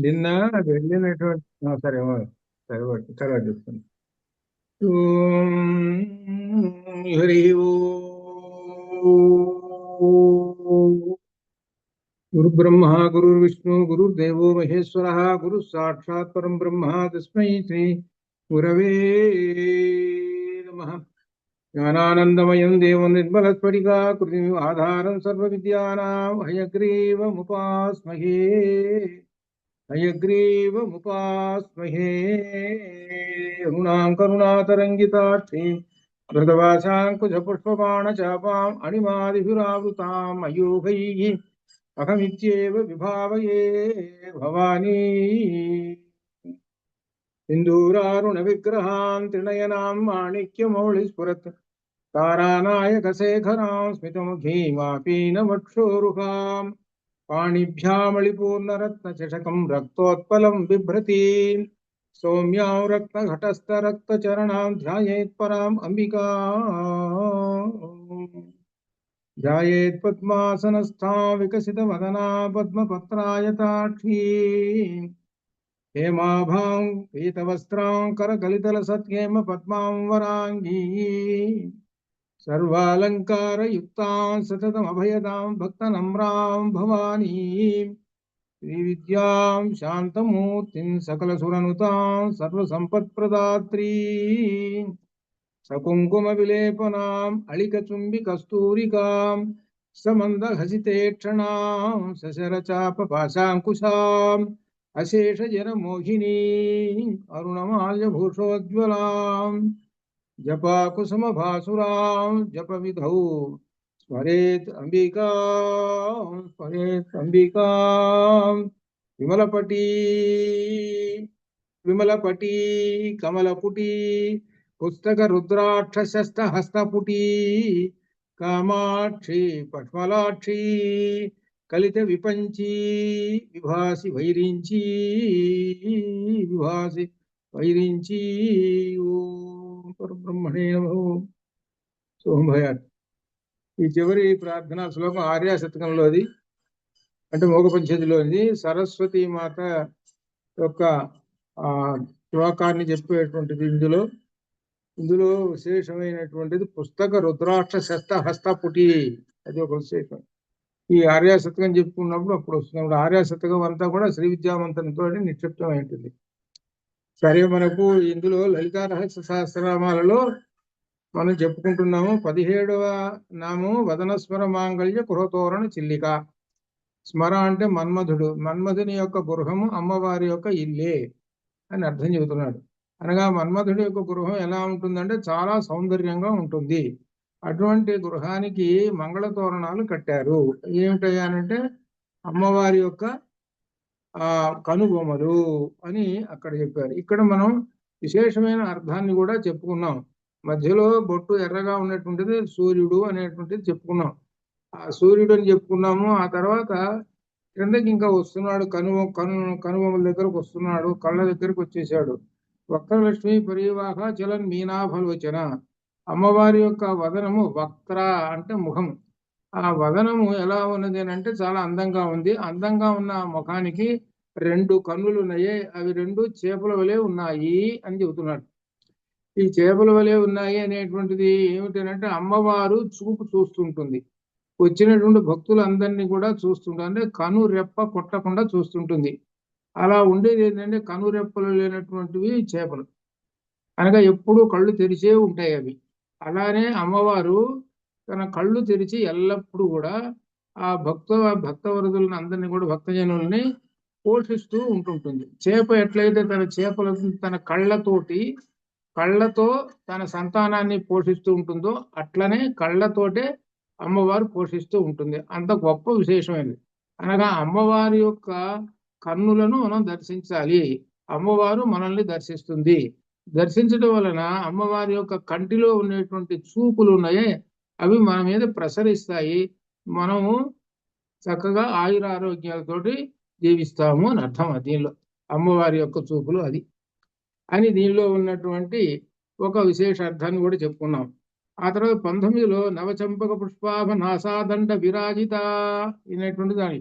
నిన్న వెళ్ళినటువంటి సరే సరే తర్వాత చెప్తాను. హరి గురు బ్రహ్మ గురు విష్ణు గురుర్దేవో మహేశ్వర గురు సాక్షాత్ పరం బ్రహ్మ తస్మై శ్రీ గురవే నమః. జ్ఞానానందమయం దేవం నిర్మలస్ఫటికాకృతిం ఆధారం సర్వవిద్యానాం హయగ్రీవముపాస్మహే హయగ్రీవముపాస్మహే. కరుణాతరంగితాక్షీం భృతవాసాంకుశపుష్పబాణచాపాం అణిమాదిభిరావృతాం మయూఖైః అహమిత్యేవ విభావయే భవానీ సింధూరారుణ విగ్రహాం త్రినయనాం మాణిక్యమౌళిస్ఫురత్ తారానాయకశేఖరాం స్మితముఖీమాపీనవక్షోరుహాం పాణిభ్యామళిపూర్ణరత్నచషకం రక్తోత్పలం బిభ్రతీం సౌమ్యాం రక్తఘటస్థరక్తచరణాం ధ్యాయేత్పరాం అంబికా ధ్యాయేత్ పద్మాసనస్థాం వికసితవదనా పద్మపత్రాయతాక్షీ హేమాభాం పీతవస్త్రాం కరకలితలసత్యేమ పద్మాం వరాంగీ సర్వాలంకారయుక్తాం సతతమభయదాం భక్తనమ్రాం భవానీ శ్రీవిద్యాం శాంతమూర్తిం సకలసురనుతాం సర్వసంపత్ప్రదాత్రీ సకుంకుమవిలేపనాం అళికచుంబికస్తూరికాం సమందహసితేక్షణాం సశరచాపపాశాంకుశాం అశేషజనమోహినీ అరుణమాల్యభూషోజ్వలాం జపాకుసుమభాసురాం జపవిధౌ స్మరేత్ అంబికాం విమలపటీ విమలపటీ కమలపుటీ పుస్తక రుద్రాక్షశస్త హస్తపుటీ కామాక్షి పద్మలాక్షి కలిత విపంచీ విభాసి వైరించి ఓం పరబ్రహ్మణే నమః. శుభయాత్. ఈ చివరి ప్రార్థనా శ్లోకం ఆర్యా శతకంలోది, అంటే మోగ పంచదిలోది. సరస్వతీ మాత యొక్క శ్లోకాన్ని చెప్పేటువంటిది. ఇందులో విశేషమైనటువంటిది పుస్తక రుద్రాక్ష శస్త హస్తపుటి, అది ఒక విశేషం. ఈ ఆర్యా శతకం చెప్పుకున్నప్పుడు అప్పుడు వస్తున్నప్పుడు ఆర్యా శతకం అంతా కూడా శ్రీ విద్యామంత్రంతో నిక్షిప్తమై ఉంటుంది. సరే, మనకు ఇందులో లలితా రహస్య సహస్రనామాలలో మనం చెప్పుకుంటున్నాము 17వ నామం వదనస్మర మాంగళ్య గృహతోరణ చిల్లిక. స్మర అంటే మన్మధుడు, మన్మధుని యొక్క గృహము అమ్మవారి యొక్క ఇల్లే అని అర్థం చెబుతున్నాడు. అనగా మన్మధుడి యొక్క గృహం ఎలా ఉంటుందంటే చాలా సౌందర్యంగా ఉంటుంది. అటువంటి గృహానికి మంగళ తోరణాలు కట్టారు. ఏమిటయ్యానంటే అమ్మవారి యొక్క కనుబొమ్మలు అని అక్కడ చెప్పారు. ఇక్కడ మనం విశేషమైన అర్థాన్ని కూడా చెప్పుకున్నాం. మధ్యలో బొట్టు ఎర్రగా ఉన్నటువంటిది సూర్యుడు అనేటువంటిది చెప్పుకున్నాం. ఆ సూర్యుడు అని చెప్పుకున్నాము. ఆ తర్వాత క్రిందకి ఇంకా వస్తున్నాడు, కనుబొమ్మల దగ్గరకు వస్తున్నాడు, కళ్ళ దగ్గరకు వచ్చేసాడు. వక్రలక్ష్మి పరివాహ చలన్ మీనాభలోచన. అమ్మవారి యొక్క వదనము వక్ర అంటే ముఖం. ఆ వదనము ఎలా ఉన్నది అని అంటే చాలా అందంగా ఉంది. అందంగా ఉన్న ముఖానికి 2 కన్నులు ఉన్నాయి. అవి 2 చేపల వలె ఉన్నాయి అని చెబుతున్నాడు. ఈ చేపల వలె ఉన్నాయి అనేటువంటిది ఏమిటంటే అమ్మవారు చూపు చూస్తుంటుంది, వచ్చినటువంటి భక్తులందరినీ కూడా చూస్తుంటుంది. అంటే కను రెప్ప కొట్టకుండా చూస్తుంటుంది. అలా ఉండేది ఏంటంటే కనురెప్పలు లేనటువంటివి చేపలు, అనగా ఎప్పుడూ కళ్ళు తెరిచే ఉంటాయి అవి. అలానే అమ్మవారు తన కళ్ళు తెరిచి ఎల్లప్పుడూ కూడా ఆ భక్తవరదులను అందరినీ కూడా భక్తజనుల్ని పోషిస్తూ ఉంటుంటుంది. చేప ఎట్లయితే తన కళ్ళతో తన సంతానాన్ని పోషిస్తూ ఉంటుందో అట్లనే కళ్ళతోటే అమ్మవారు పోషిస్తూ ఉంటుంది. అంత గొప్ప విశేషమైనది. అనగా అమ్మవారి యొక్క కన్నులను మనం దర్శించాలి. అమ్మవారు మనల్ని దర్శిస్తుంది. దర్శించడం వలన అమ్మవారి యొక్క కంటిలో ఉండేటువంటి చూపులు ఉన్నాయే అవి మన మీద ప్రసరిస్తాయి. మనము చక్కగా ఆయురారోగ్యాలతోటి జీవిస్తాము అని అర్థం. దీనిలో అమ్మవారి యొక్క చూపులు అది అని దీనిలో ఉన్నటువంటి ఒక విశేష అర్థాన్ని కూడా చెప్పుకున్నాం. ఆ తర్వాత 19లో నవచంపక పుష్పాభ నాసాదండ విరాజిత అనేటువంటి దాని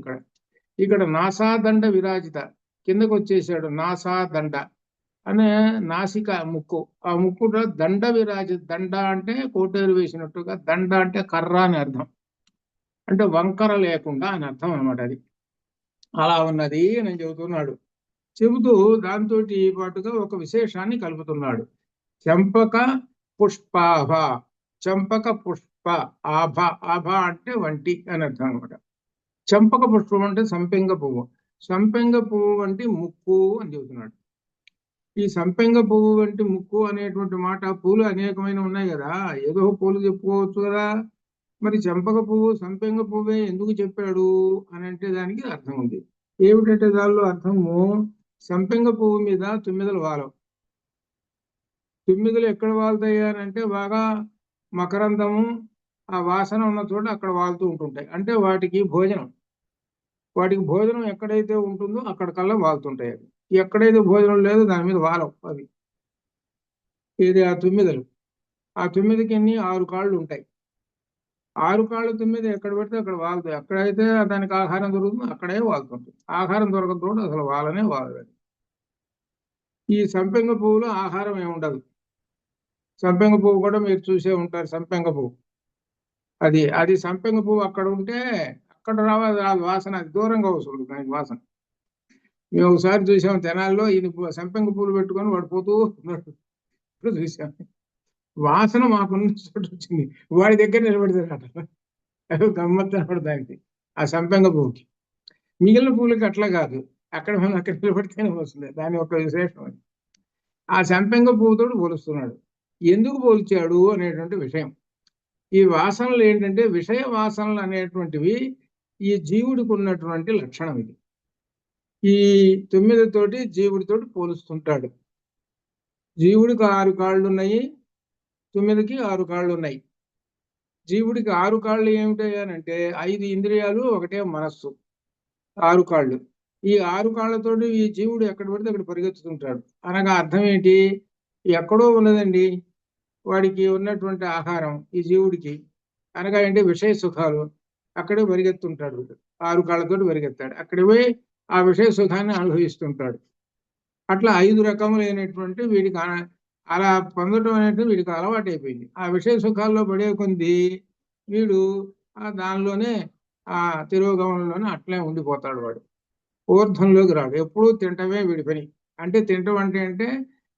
ఇక్కడ నాసాదండ విరాజిత, కిందకు వచ్చేసాడు. నాసా దండ అనే నాసిక ముక్కు, ఆ ముక్కు దండ విరాజి. దండ అంటే కోటేరు వేసినట్టుగా, దండ అంటే కర్ర అని అర్థం, అంటే వంకర లేకుండా అని అర్థం అనమాట. అది అలా ఉన్నది అని చెబుతున్నాడు. చెబుతూ దాంతో పాటుగా ఒక విశేషాన్ని కలుపుతున్నాడు. చంపక పుష్పాభ, చంపక పుష్ప ఆభ, ఆభ అంటే వంటి అని అర్థం అనమాట. చంపక పుష్పం అంటే సంపెంగ పువ్వు, సంపెంగ పువ్వు వంటి ముక్కు అని చెబుతున్నాడు. ఈ సంపెంగ పువ్వు వంటి ముక్కు అనేటువంటి మాట, పూలు అనేకమైన ఉన్నాయి కదా, ఏదో పూలు చెప్పుకోవచ్చు కదా, మరి చంపక పువ్వు సంపెంగ పువ్వే ఎందుకు చెప్పాడు అని అంటే దానికి అర్థం ఉంది. ఏమిటంటే దానిలో అర్థము, సంపెంగ పువ్వు మీద తుమ్మిదలు వాలవు. తుమ్మిదలు ఎక్కడ వాళ్తాయి అని అంటే బాగా మకరందము ఆ వాసన ఉన్న చోట అక్కడ వాళ్తూ ఉంటుంటాయి. అంటే వాటికి భోజనం ఎక్కడైతే ఉంటుందో అక్కడికల్లా వాళ్తుంటాయి. అవి ఎక్కడైతే భోజనం లేదో దాని మీద వాలవు అవి. ఇది ఆ తుమ్మిదలు. ఆ తుమ్మిదికి 6 కాళ్ళు ఉంటాయి. 6 కాళ్ళు తుమ్మిది ఎక్కడ పెడితే అక్కడ వాళ్తాయి. ఎక్కడైతే దానికి ఆహారం దొరుకుతుందో అక్కడే వాళ్తుంటుంది. ఆహారం దొరకదు అసలు వాలనే వాలదు. ఈ సంపెంగ పువ్వులో ఆహారం ఏముండదు. సంపెంగ పువ్వు కూడా మీరు చూసే ఉంటారు. సంపెంగ పువ్వు అది సంపెంగ పువ్వు అక్కడ ఉంటే అక్కడ రావాలి వాసన, అది దూరంగా వస్తుంది దానికి వాసన. మేము ఒకసారి చూసాం తెనాల్లో, ఇది సంపెంగ పూలు పెట్టుకొని వాడు పోతూ ఇప్పుడు చూసాం. వాసన మాకున్న చోటు వచ్చింది, వాడి దగ్గర నిలబెడతారు. గమ్మత్తు అనమాట దానికి, ఆ సంపెంగ పువ్వుకి. మిగిలిన పూలకి అట్లా కాదు, అక్కడ మనం అక్కడ నిలబడితేనే వస్తుంది. దాని ఒక విశేషం అది. ఆ సంపెంగ పువ్వుతో పోలుస్తున్నాడు. ఎందుకు పోల్చాడు అనేటువంటి విషయం. ఈ వాసనలు ఏంటంటే విషయ వాసనలు అనేటువంటివి ఈ జీవుడికి ఉన్నటువంటి లక్షణం. ఇది ఈ 9తోటి జీవుడితోటి పోలుస్తుంటాడు. జీవుడికి 6 కాళ్ళు ఉన్నాయి, 9కి 6 కాళ్ళు ఉన్నాయి. జీవుడికి 6 కాళ్ళు ఏమిటంటే 5 ఇంద్రియాలు, ఒకటే మనస్సు, 6 కాళ్ళు. ఈ 6 కాళ్ళతోటి ఈ జీవుడు ఎక్కడ పడితే అక్కడ పరిగెత్తుతుంటాడు. అనగా అర్థం ఏంటి, ఎక్కడో ఉన్నదండి వాడికి ఉన్నటువంటి ఆహారం ఈ జీవుడికి, అనగా ఏంటి విషయ సుఖాలు. అక్కడే పరిగెత్తుంటాడు, 6 కాళ్ళతోటి పరిగెత్తాడు, అక్కడే పోయి ఆ విషయ సుఖాన్ని అనుభవిస్తుంటాడు. అట్లా 5 రకములైనటువంటి వీడికి అలా పొందడం అనేది వీడికి అలవాటు అయిపోయింది. ఆ విషయ సుఖాల్లో పడే కొంది వీడు దానిలోనే ఆ తిరోగమనంలోనే అట్లే ఉండిపోతాడు. వాడు ఊర్ధ్వంలోకి రాడు, ఎప్పుడూ తింటమే వీడి పని. అంటే తింటం అంటే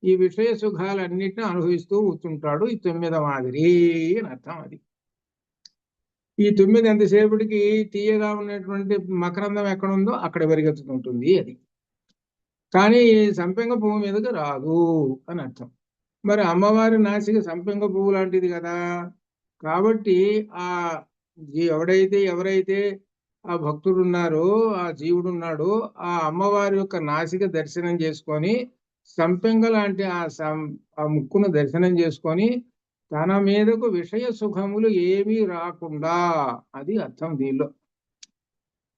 ఈ విషయ సుఖాలన్నిటిని అనుభవిస్తూ కూర్చుంటాడు. ఈ 9 మాదిరి అని అర్థం. అది ఈ 9 ఎంతసేపటికి తీయగా ఉన్నటువంటి మకరందం ఎక్కడుందో అక్కడ పరిగెత్తుతుంటుంది. అది కానీ సంపెంగ పువ్వు మీదకి రాదు అని అర్థం. మరి అమ్మవారి నాసిక సంపెంగ పువ్వు లాంటిది కదా, కాబట్టి ఆ ఎవరైతే ఆ భక్తుడు ఉన్నారో, ఆ జీవుడు ఉన్నాడో, ఆ అమ్మవారి యొక్క నాసిక దర్శనం చేసుకొని, సంపెంగ లాంటి ఆ ముక్కును దర్శనం చేసుకొని తన మీదకు విషయ సుఖములు ఏమీ రాకుండా, అది అర్థం దీనిలో.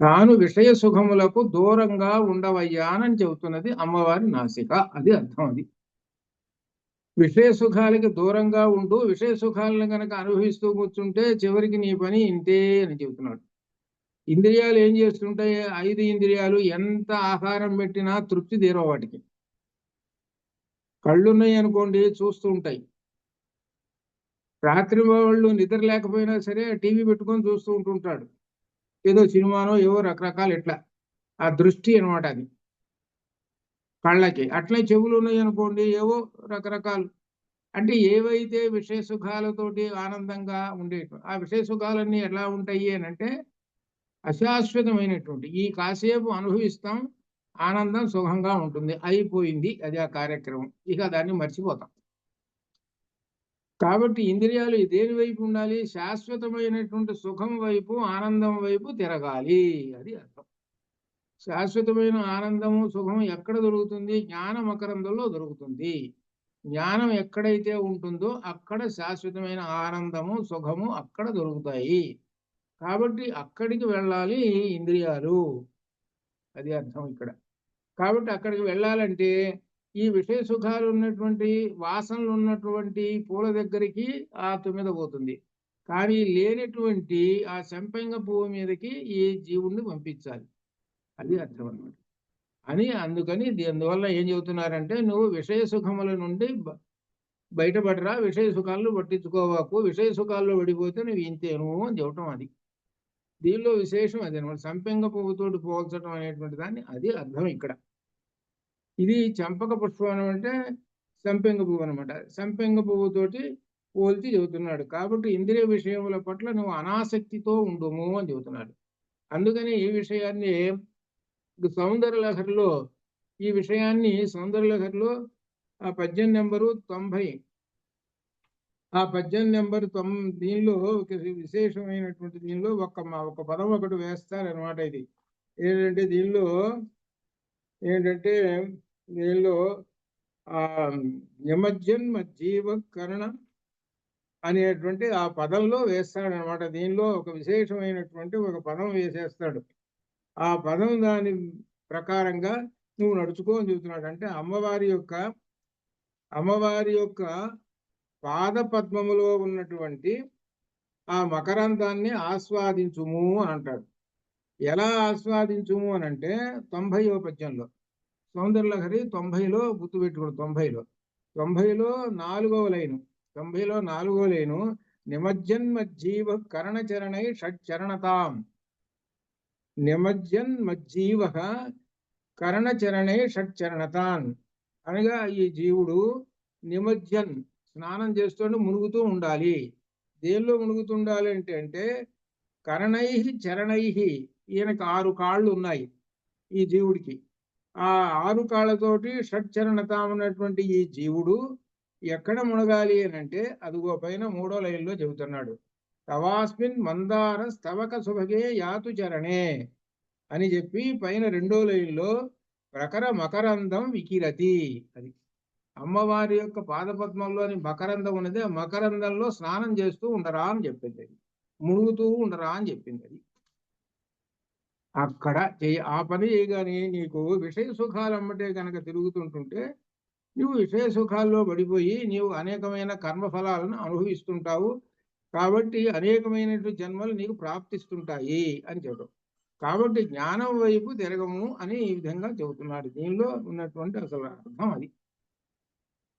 తాను విషయ సుఖములకు దూరంగా ఉండవయ్యానని చెబుతున్నది అమ్మవారి నాసిక, అది అర్థం. అది విషయ సుఖాలకి దూరంగా ఉంటూ విషయ సుఖాలను కనుక అనుభవిస్తూ కూర్చుంటే చివరికి నీ పని ఇంతే అని చెబుతున్నాడు. ఇంద్రియాలు ఏం చేస్తుంటాయి, 5 ఇంద్రియాలు ఎంత ఆహారం పెట్టినా తృప్తి తీరవ వాటికి. కళ్ళున్నాయి అనుకోండి, చూస్తూ ఉంటాయి. రాత్రి వాళ్ళు నిద్ర లేకపోయినా సరే టీవీ పెట్టుకొని చూస్తూ ఉంటుంటాడు, ఏదో సినిమానో ఏవో రకరకాలు. ఇట్లా ఆ దృష్టి అనమాట అది కళ్ళకి. అట్లే చెవులు ఉన్నాయి అనుకోండి, ఏవో రకరకాలు. అంటే ఏవైతే విషయ సుఖాలతోటి ఆనందంగా ఉండేవి, ఆ విషయ సుఖాలన్నీ ఎలా ఉంటాయి అని అంటే అశాశ్వతమైనటువంటి, ఈ కాసేపు అనుభవిస్తాం, ఆనందం సుఖంగా ఉంటుంది, అయిపోయింది, అది ఆ కార్యక్రమం, ఇక దాన్ని మర్చిపోతాం. కాబట్టి ఇంద్రియాలు దేని వైపు ఉండాలి, శాశ్వతమైనటువంటి సుఖం వైపు, ఆనందం వైపు తిరగాలి, అది అర్థం. శాశ్వతమైన ఆనందము సుఖము ఎక్కడ దొరుకుతుంది, జ్ఞాన మకరందంలో దొరుకుతుంది. జ్ఞానం ఎక్కడైతే ఉంటుందో అక్కడ శాశ్వతమైన ఆనందము సుఖము అక్కడ దొరుకుతాయి. కాబట్టి అక్కడికి వెళ్ళాలి ఇంద్రియాలు, అది అర్థం ఇక్కడ. కాబట్టి అక్కడికి వెళ్ళాలంటే ఈ విషయ సుఖాలు ఉన్నటువంటి, వాసనలు ఉన్నటువంటి పూల దగ్గరికి ఆ 9 పోతుంది. కానీ లేనటువంటి ఆ సంపెంగ పువ్వు మీదకి ఈ జీవుణ్ణి పంపించాలి, అది అర్థం అన్నమాట. అని అందుకని అందువల్ల ఏం చెబుతున్నారంటే నువ్వు విషయ సుఖముల నుండి బయటపడరా, విషయ సుఖాలను పట్టించుకోవాకు, విషయ సుఖాల్లో పడిపోతే నువ్వు ఇంతేను అని చెప్పటం. అది దీనిలో విశేషం అది అనమాట. సంపెంగ పువ్వుతోటి పోల్చడం అనేటువంటి దాన్ని అది అర్థం ఇక్కడ. ఇది చంపక పుష్పం అంటే సంపెంగ పువ్వు అనమాట. సంపెంగ పువ్వుతోటి పోల్చి చెబుతున్నాడు. కాబట్టి ఇంద్రియ విషయముల పట్ల నువ్వు అనాసక్తితో ఉండుము అని చెబుతున్నాడు. అందుకని ఈ విషయాన్ని సౌందర్యలహరిలో ఈ విషయాన్ని సౌందర్యలహరిలో ఆ పద్యం నెంబరు 90, ఆ పద్యం నెంబరు దీనిలో ఒక విశేషమైనటువంటి దీనిలో ఒక పదం ఒకటి వేస్తారనమాట. ఇది ఏంటంటే దీనిలో ఆ నిమజ్జన్మ జీవకరణ అనేటువంటి ఆ పదంలో వేస్తాడనమాట. దీనిలో ఒక విశేషమైనటువంటి ఒక పదం వేసేస్తాడు. ఆ పదం దాని ప్రకారంగా నువ్వు నడుచుకో అని చెబుతున్నాడు. అంటే అమ్మవారి యొక్క పాద పద్మములో ఉన్నటువంటి ఆ మకరందాన్ని ఆస్వాదించుము అని అంటాడు. ఎలా ఆస్వాదించుము అని అంటే 90వ పద్యంలో సౌందర్యలహరి 90లో గుర్తుపెట్టుకోడు. 90లో 4వ లైను, 90లో 4వ లైను నిమజ్జన్మజ్జీవ కరణచరణై షట్చరణతాం. నిమజ్జన్మజ్జీవ కరణచరణై షట్చరణతాన్ అనగా ఈ జీవుడు నిమజ్జన్ స్నానం చేస్తూ మునుగుతూ ఉండాలి. దేనిలో మునుగుతుండాలి అంటే కరణై చరణై, ఈయనకు 6 కాళ్ళు ఉన్నాయి ఈ జీవుడికి. ఆ 6 కాళ్ళతోటి షట్చరణతాం ఉన్నటువంటి ఈ జీవుడు ఎక్కడ మునగాలి అని అంటే అదిగో పైన 3వ లైన్లో చెబుతున్నాడు. తవాస్మిన్ మందార స్తవక సుభగే యాతు చరణే అని చెప్పి పైన 2వ లైన్లో ప్రకర మకరందం వికిరతి. అది అమ్మవారి యొక్క పాదపద్మంలోని మకరందం ఉన్నది. ఆ మకరందంలో స్నానం చేస్తూ ఉండరా అని చెప్పింది, అది మునుగుతూ ఉండరా అని చెప్పింది. అది అక్కడ ఆ పని చేయగానే నీకు విషయ సుఖాలు అమ్మటే కనుక తిరుగుతుంటుంటే నువ్వు విషయ సుఖాల్లో పడిపోయి నీవు అనేకమైన కర్మఫలాలను అనుభవిస్తుంటావు. కాబట్టి అనేకమైనటువంటి జన్మలు నీకు ప్రాప్తిస్తుంటాయి అని చెప్పడం. కాబట్టి జ్ఞానం వైపు తిరగము అని ఈ విధంగా చెబుతున్నాడు. దీనిలో ఉన్నటువంటి అసలు అర్థం అది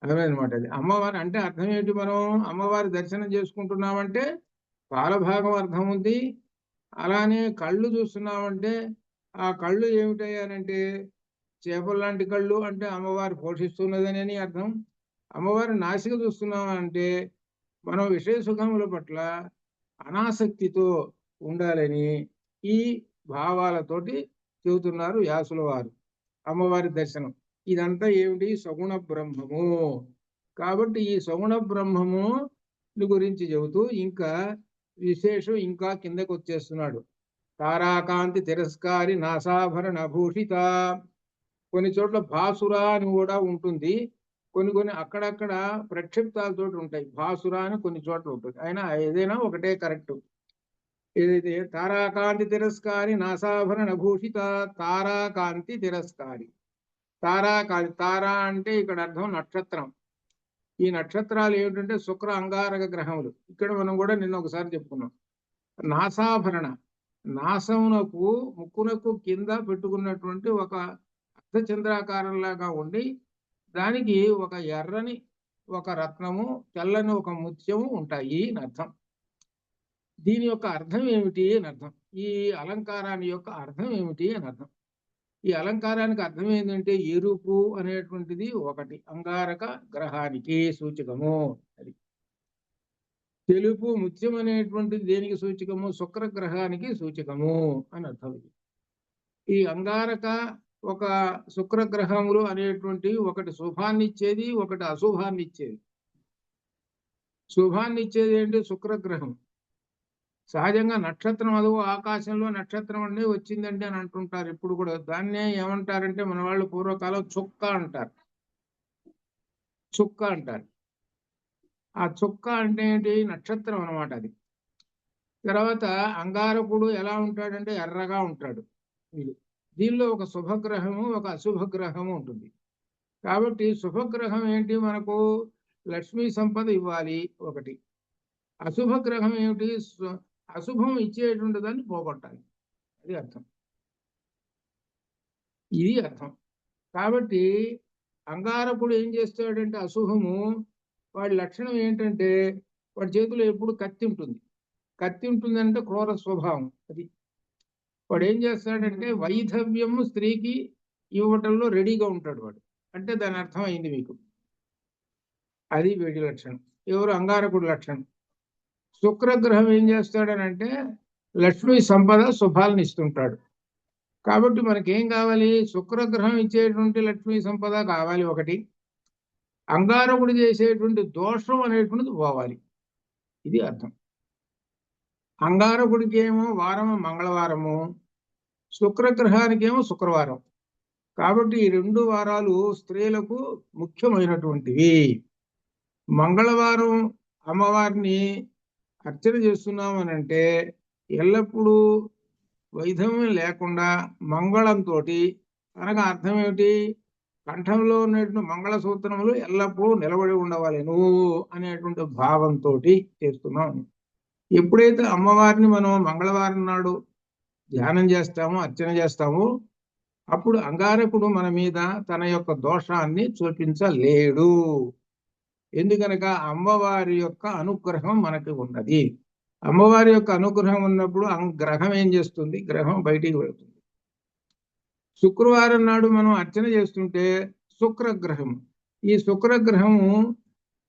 అదనమాట. అది అమ్మవారి అంటే అర్థం ఏంటి? మనం అమ్మవారి దర్శనం చేసుకుంటున్నామంటే పాలభాగం అర్థం ఉంది. అలానే కళ్ళు చూస్తున్నామంటే ఆ కళ్ళు ఏమిటయ్యానంటే చేపల లాంటి కళ్ళు, అంటే అమ్మవారు పోషిస్తున్నదని అర్థం. అమ్మవారి నాసిక చూస్తున్నామంటే మనం విషయ సుఖముల పట్ల అనాసక్తితో ఉండాలని ఈ భావాలతోటి చెబుతున్నారు వ్యాసుల వారు. అమ్మవారి దర్శనం ఇదంతా ఏమిటి? సగుణ బ్రహ్మము. కాబట్టి ఈ సగుణ బ్రహ్మము గురించి చెబుతూ ఇంకా విశేషం ఇంకా కిందకు వచ్చేస్తున్నాడు. తారాకాంతి తిరస్కారి నాసాభరణ భూషిత. కొన్ని చోట్ల భాసుర అని కూడా ఉంటుంది. కొన్ని అక్కడక్కడ ప్రక్షిప్తాలతో ఉంటాయి. భాసుర అని కొన్ని చోట్ల ఉంటుంది. అయినా ఏదైనా ఒకటే కరెక్ట్. ఏదైతే తారాకాంతి తిరస్కారి నాసాభరణ భూషిత. తారాకాంతి తిరస్కారి. తారాకాంతి, తారా అంటే ఇక్కడ అర్థం నక్షత్రం. ఈ నక్షత్రాలు ఏమిటంటే శుక్ర అంగారక గ్రహములు. ఇక్కడ మనం కూడా నిన్న ఒకసారి చెప్పుకున్నాం. నాసాభరణ, నాసమునకు ముక్కునకు కింద పెట్టుకున్నటువంటి ఒక అర్ధచంద్రాకారంలాగా ఉండి దానికి ఒక ఎర్రని ఒక రత్నము, తెల్లని ఒక ముత్యము ఉంటాయి అని అర్థం. దీని యొక్క అర్థం ఏమిటి అని అర్థం. ఈ అలంకారాన్ని యొక్క అర్థం ఏమిటి అని అర్థం. ఈ అలంకారానికి అర్థం ఏంటంటే ఎరుపు అనేటువంటిది ఒకటి అంగారక గ్రహానికి సూచకము. అది తెలుపు ముత్యం అనేటువంటిది దేనికి సూచకము? శుక్రగ్రహానికి సూచకము అని అర్థం. ఈ అంగారక ఒక శుక్రగ్రహములు అనేటువంటి ఒకటి శుభాన్ని ఇచ్చేది, ఒకటి అశుభాన్ని ఇచ్చేది. శుభాన్ని ఇచ్చేది ఏంటి? శుక్రగ్రహం. సహజంగా నక్షత్రం అదుగు ఆకాశంలో నక్షత్రం అనేది వచ్చిందంటే అని అంటుంటారు ఇప్పుడు కూడా. దాన్నే ఏమంటారంటే మన వాళ్ళు పూర్వకాలం చుక్క అంటారు. చుక్క అంటారు. ఆ చుక్క అంటే ఏంటి? నక్షత్రం అనమాట అది. తర్వాత అంగారకుడు ఎలా ఉంటాడంటే ఎర్రగా ఉంటాడు. దీనిలో ఒక శుభగ్రహము, ఒక అశుభగ్రహము ఉంటుంది. కాబట్టి శుభగ్రహం ఏంటి? మనకు లక్ష్మీ సంపద ఇవ్వాలి ఒకటి. అశుభగ్రహం ఏమిటి? అశుభం ఇచ్చేటువంటి దాన్ని పోగొట్టాలి. అది అర్థం. ఇది అర్థం. కాబట్టి అంగారకుడు ఏం చేస్తాడంటే అశుభము, వాడి లక్షణం ఏంటంటే వాడి చేతిలో ఎప్పుడు కత్తి ఉంటుంది. కత్తి ఉంటుందంటే క్రూర స్వభావం. అది వాడు ఏం చేస్తాడంటే వైధవ్యము స్త్రీకి ఇవ్వటంలో రెడీగా ఉంటాడు వాడు. అంటే దాని అర్థం అయింది మీకు. అది వీడి లక్షణం. ఎవరు? అంగారకుడు లక్షణం. శుక్రగ్రహం ఏం చేస్తాడనంటే లక్ష్మీ సంపద శుభాలను ఇస్తుంటాడు. కాబట్టి మనకేం కావాలి? శుక్రగ్రహం ఇచ్చేటువంటి లక్ష్మీ సంపద కావాలి ఒకటి. అంగారకుడు చేసేటువంటి దోషం అనేటువంటిది పోవాలి. ఇది అర్థం. అంగారకుడికి ఏమో వారము మంగళవారము, శుక్రగ్రహానికి ఏమో శుక్రవారం. కాబట్టి ఈ 2 వారాలు స్త్రీలకు ముఖ్యమైనటువంటివి. మంగళవారం అమ్మవారిని అర్చన చేస్తున్నాం అని అంటే ఎల్లప్పుడూ వైధవ్యం లేకుండా మంగళంతో, అనగా అర్థం ఏమిటి? కంఠంలో ఉన్నటువంటి మంగళసూత్రములు ఎల్లప్పుడూ నిలబడి ఉండవలెను అనేటువంటి భావంతో చేస్తున్నాం. ఎప్పుడైతే అమ్మవారిని మనం మంగళవారం నాడు ధ్యానం చేస్తామో, అర్చన చేస్తామో, అప్పుడు అంగారకుడు మన మీద తన యొక్క దోషాన్ని చూపించలేడు. ఎందుకనగా అమ్మవారి యొక్క అనుగ్రహం మనకి ఉన్నది. అమ్మవారి యొక్క అనుగ్రహం ఉన్నప్పుడు గ్రహం ఏం చేస్తుంది? గ్రహం బయటికి వెళ్తుంది. శుక్రవారం నాడు మనం అర్చన చేస్తుంటే శుక్రగ్రహం, ఈ శుక్రగ్రహము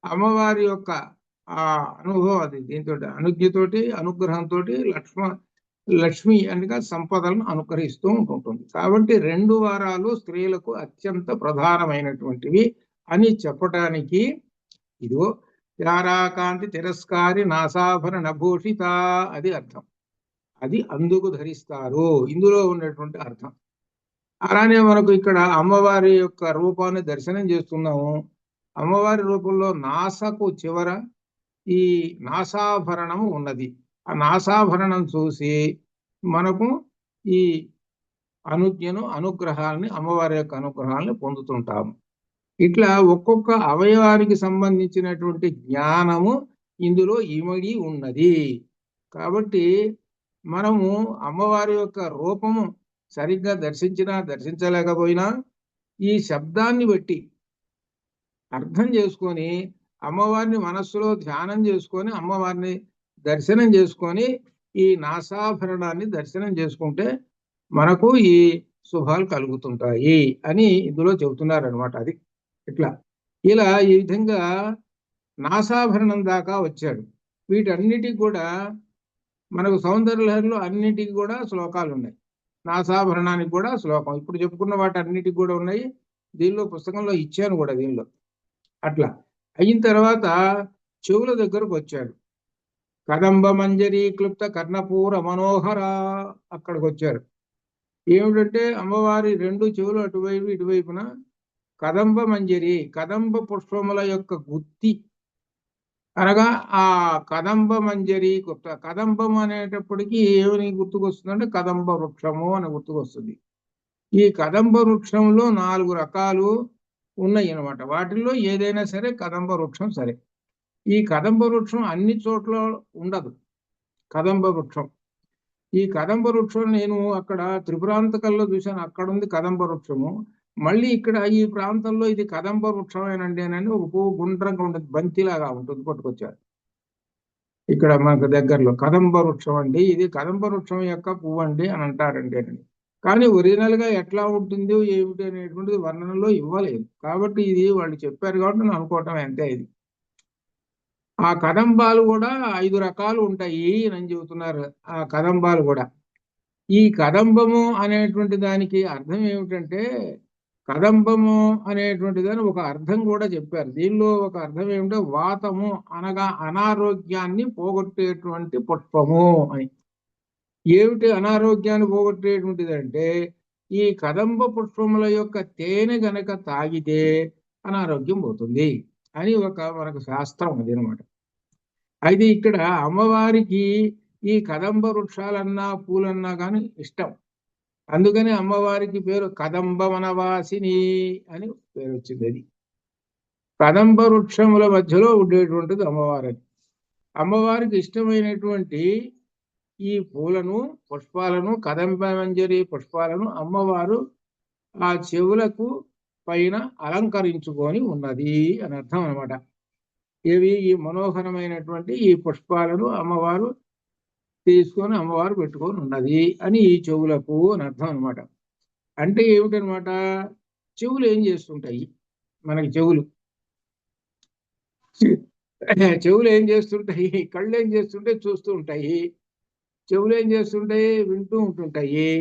అమ్మవారి యొక్క ఆ అనుభవం, అది దీంతో అనుజ్ఞతోటి అనుగ్రహంతో లక్ష్మి అనగా సంపదలను అనుగ్రహిస్తూ ఉంటుంది. కాబట్టి 2 వారాలు స్త్రీలకు అత్యంత ప్రధానమైనటువంటివి అని చెప్పటానికి ఇదిగో చారాకాంతి తిరస్కారి నాసాభరణ భూషిత అది అర్థం. అది అందుకు ధరిస్తారు, ఇందులో ఉన్నటువంటి అర్థం. అలానే మనకు ఇక్కడ అమ్మవారి యొక్క రూపాన్ని దర్శనం చేస్తున్నాము. అమ్మవారి రూపంలో నాసకు చివర ఈ నాసాభరణము ఉన్నది. ఆ నాసాభరణం చూసి మనకు ఈ అనుజ్ఞను, అనుగ్రహాలని, అమ్మవారి యొక్క అనుగ్రహాలని పొందుతుంటాము. ఇట్లా ఒక్కొక్క అవయవానికి సంబంధించినటువంటి జ్ఞానము ఇందులో ఇమిడి ఉన్నది. కాబట్టి మనము అమ్మవారి యొక్క రూపము సరిగ్గా దర్శించినా దర్శించలేకపోయినా ఈ శబ్దాన్ని బట్టి అర్థం చేసుకొని అమ్మవారిని మనస్సులో ధ్యానం చేసుకొని అమ్మవారిని దర్శనం చేసుకొని ఈ నాసాభరణాన్ని దర్శనం చేసుకుంటే మనకు ఈ శుభాలు కలుగుతుంటాయి అని ఇందులో చెబుతున్నారు అనమాట. అది ఇట్లా ఇలా ఈ విధంగా నాసాభరణం దాకా వచ్చాడు. వీటన్నిటికి కూడా మనకు సౌందర్యలహరిలో అన్నిటికీ కూడా శ్లోకాలు ఉన్నాయి. నాసాభరణానికి కూడా శ్లోకం ఇప్పుడు చెప్పుకున్న వాటి అన్నిటికి కూడా ఉన్నాయి. దీనిలో పుస్తకంలో ఇచ్చాను కూడా దీనిలో. అట్లా అయిన తర్వాత చెవుల దగ్గరకు వచ్చాడు. కదంబ మంజరి క్లుప్త కర్ణపూర మనోహర అక్కడికి వచ్చారు. ఏమిటంటే అమ్మవారి 2 చెవులు అటువైపు ఇటువైపున కదంబ మంజరి, కదంబ పుష్పముల యొక్క గుత్తి, అనగా ఆ కదంబ మంజరి క్లుప్త. కదంబం అనేటప్పటికీ ఏమని గుర్తుకొస్తుందంటే కదంబ వృక్షము అని గుర్తుకొస్తుంది. ఈ కదంబ వృక్షంలో 4 రకాలు ఉన్నాయి అన్నమాట. వాటిల్లో ఏదైనా సరే కదంబ వృక్షం సరే. ఈ కదంబ వృక్షం అన్ని చోట్ల ఉండదు. కదంబ వృక్షం, ఈ కదంబ వృక్షం నేను అక్కడ త్రిపురాంతకంలో చూశాను, అక్కడ ఉంది కదంబ వృక్షము. మళ్ళీ ఇక్కడ ఈ ప్రాంతంలో ఇది కదంబ వృక్షమేనండి అని ఒక పువ్వు గుండ్రంగా ఉంటుంది, బంతిలాగా ఉంటుంది, పట్టుకొచ్చారు. ఇక్కడ మనకు దగ్గరలో కదంబ వృక్షం అండి, ఇది కదంబ వృక్షం యొక్క పువ్వు అండి అని అంటారండి అని. కానీ ఒరిజినల్ గా ఎట్లా ఉంటుందో ఏమిటి అనేటువంటిది వర్ణనలో ఇవ్వలేదు. కాబట్టి ఇది వాళ్ళు చెప్పారు కాబట్టి నేను అనుకోవటం అంతే. ఇది ఆ కదంబాలు కూడా 5 రకాలు ఉంటాయి అని చెబుతున్నారు. ఆ కదంబాలు కూడా, ఈ కదంబము అనేటువంటి దానికి అర్థం ఏమిటంటే, కదంబము అనేటువంటి దాని ఒక అర్థం కూడా చెప్పారు. దీనిలో ఒక అర్థం ఏమిటంటే వాతము, అనగా అనారోగ్యాన్ని పోగొట్టేటువంటి పుష్పము అని. ఏమిటి అనారోగ్యాన్ని పోగొట్టేటువంటిది అంటే, ఈ కదంబ పుష్పముల యొక్క తేనె గనక తాగితే అనారోగ్యం పోతుంది అని ఒక మనకు శాస్త్రం అది అనమాట. అయితే ఇక్కడ అమ్మవారికి ఈ కదంబ వృక్షాలన్నా పూలన్నా కానీ ఇష్టం. అందుకని అమ్మవారికి పేరు కదంబ వనవాసిని అని పేరు వచ్చింది. అది కదంబ వృక్షముల మధ్యలో ఉండేటువంటిది అమ్మవారిని. అమ్మవారికి ఇష్టమైనటువంటి ఈ పూలను, పుష్పాలను, కదంబ మంజరి పుష్పాలను అమ్మవారు ఆ చెవులకు పైన అలంకరించుకొని ఉన్నది అని అర్థం అనమాట. ఇవి ఈ మనోహరమైనటువంటి ఈ పుష్పాలను అమ్మవారు తీసుకొని అమ్మవారు పెట్టుకొని ఉన్నది అని ఈ చెవులకు అని అర్థం అనమాట. అంటే ఏమిటనమాట, చెవులు ఏం చేస్తుంటాయి, మనకి చెవులు ఏం చేస్తుంటాయి, కళ్ళు ఏం చేస్తుంటాయి, చూస్తూ ఉంటాయి. చెవులు ఏం చేస్తుంటాయి, వింటూ ఉంటుంటాయి.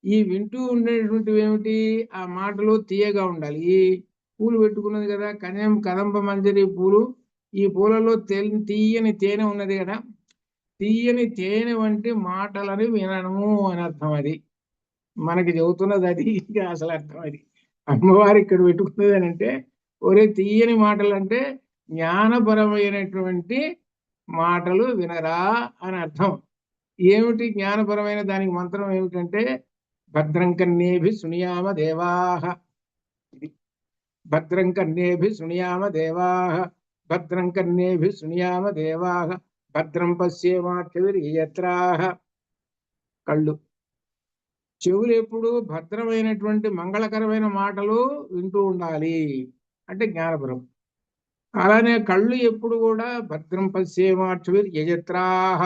ఈ వింటూ ఉండేటువంటివి ఏమిటి, ఆ మాటలు తీయగా ఉండాలి. ఈ పూలు పెట్టుకున్నది కదా, కదంబ మంజరి పూలు, ఈ పూలలో తీయని తేనె ఉన్నది కదా, తీయని తేనె వంటి మాటలని వినము అని అర్థం. అది మనకి చెబుతున్నది అది అసలు అర్థం. అది అమ్మవారు ఇక్కడ పెట్టుకున్నది అని అంటే, ఒరే తీయని మాటలు అంటే జ్ఞానపరమైనటువంటి మాటలు వినరా అని అర్థం. ఏమిటి జ్ఞానపరమైన దానికి మంత్రం ఏమిటంటే, భద్రం కన్యేభి శృణుయామ దేవాః. భద్రం కన్యేభి శృణుయామ దేవాః, భద్రం కన్యేభి శృణుయామ దేవాః, భద్రం పశ్యేమాక్షవిర్యత్రాః. కళ్ళు, చెవులు ఎప్పుడు భద్రమైనటువంటి మంగళకరమైన మాటలు వింటూ ఉండాలి అంటే జ్ఞానపరం. అలానే కళ్ళు ఎప్పుడు కూడా భద్రం పశ్యేమాక్షవిర్యత్రాః.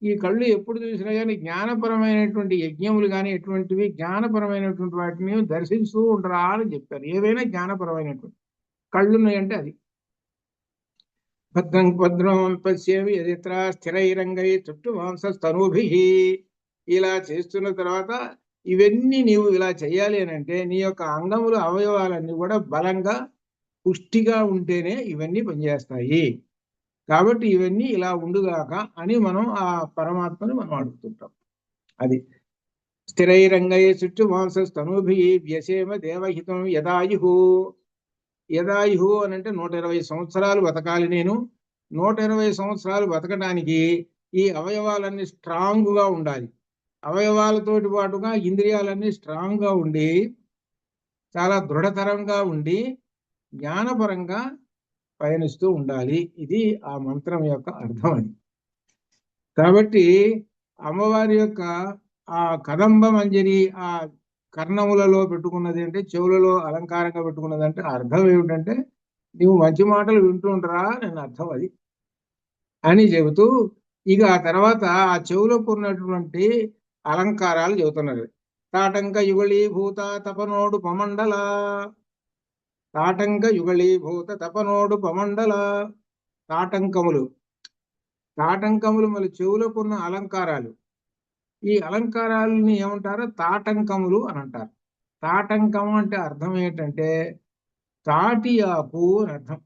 ఈ కళ్ళు ఎప్పుడు చూసినా కానీ జ్ఞానపరమైనటువంటి యజ్ఞములు కానీ ఎటువంటివి జ్ఞానపరమైనటువంటి వాటిని దర్శిస్తూ ఉండరా అని చెప్పారు. ఏవైనా జ్ఞానపరమైనటువంటి కళ్ళున్నాయంటే అది. భద్రం భద్రం పశ్యేమి యదిత్ర స్థిరైరంగై చుట్టూ మాంసస్తనూభి. ఇలా చేస్తున్న తర్వాత ఇవన్నీ నీవు ఇలా చేయాలి అని అంటే నీ యొక్క అంగములు అవయవాలన్నీ కూడా బలంగా పుష్టిగా ఉంటేనే ఇవన్నీ పనిచేస్తాయి. కాబట్టి ఇవన్నీ ఇలా ఉండుగాక అని మనం ఆ పరమాత్మని మనం అడుగుతుంటాం. అది స్థిరైరంగై చుట్టూ మాంసస్తనూభి వ్యసేమ దేవహితం యదాయుహు. యదాయుహు అని అంటే 120 సంవత్సరాలు బతకాలి నేను. 120 సంవత్సరాలు బతకడానికి ఈ అవయవాలన్నీ స్ట్రాంగ్గా ఉండాలి. అవయవాలతోటి పాటుగా ఇంద్రియాలన్నీ స్ట్రాంగ్గా ఉండి చాలా దృఢతరంగా ఉండి జ్ఞానపరంగా పయనిస్తూ ఉండాలి. ఇది ఆ మంత్రం యొక్క అర్థం. అది కాబట్టి అమ్మవారి యొక్క ఆ కదంబ మంజరి ఆ కర్ణములలో పెట్టుకున్నది అంటే, చెవులలో అలంకారంగా పెట్టుకున్నది అంటే అర్థం ఏమిటంటే, నీవు మంచి మాటలు వింటూ ఉంటారా అని అర్థం. అది అని చెబుతూ ఇక ఆ తర్వాత ఆ చెవులకు ఉన్నటువంటి అలంకారాలు చెబుతున్నారు. తాటంక యుగళీభూత తపనోడు పమండల. తాటంక యుగళీభూత తపనోడు పమండల. తాటంకములు, తాటంకములు మళ్ళీ చెవులకున్న అలంకారాలు. ఈ అలంకారాలని ఏమంటారు, తాటంకములు అని అంటారు. తాటంకం అంటే అర్థం ఏంటంటే తాటి ఆకు అని అర్థం.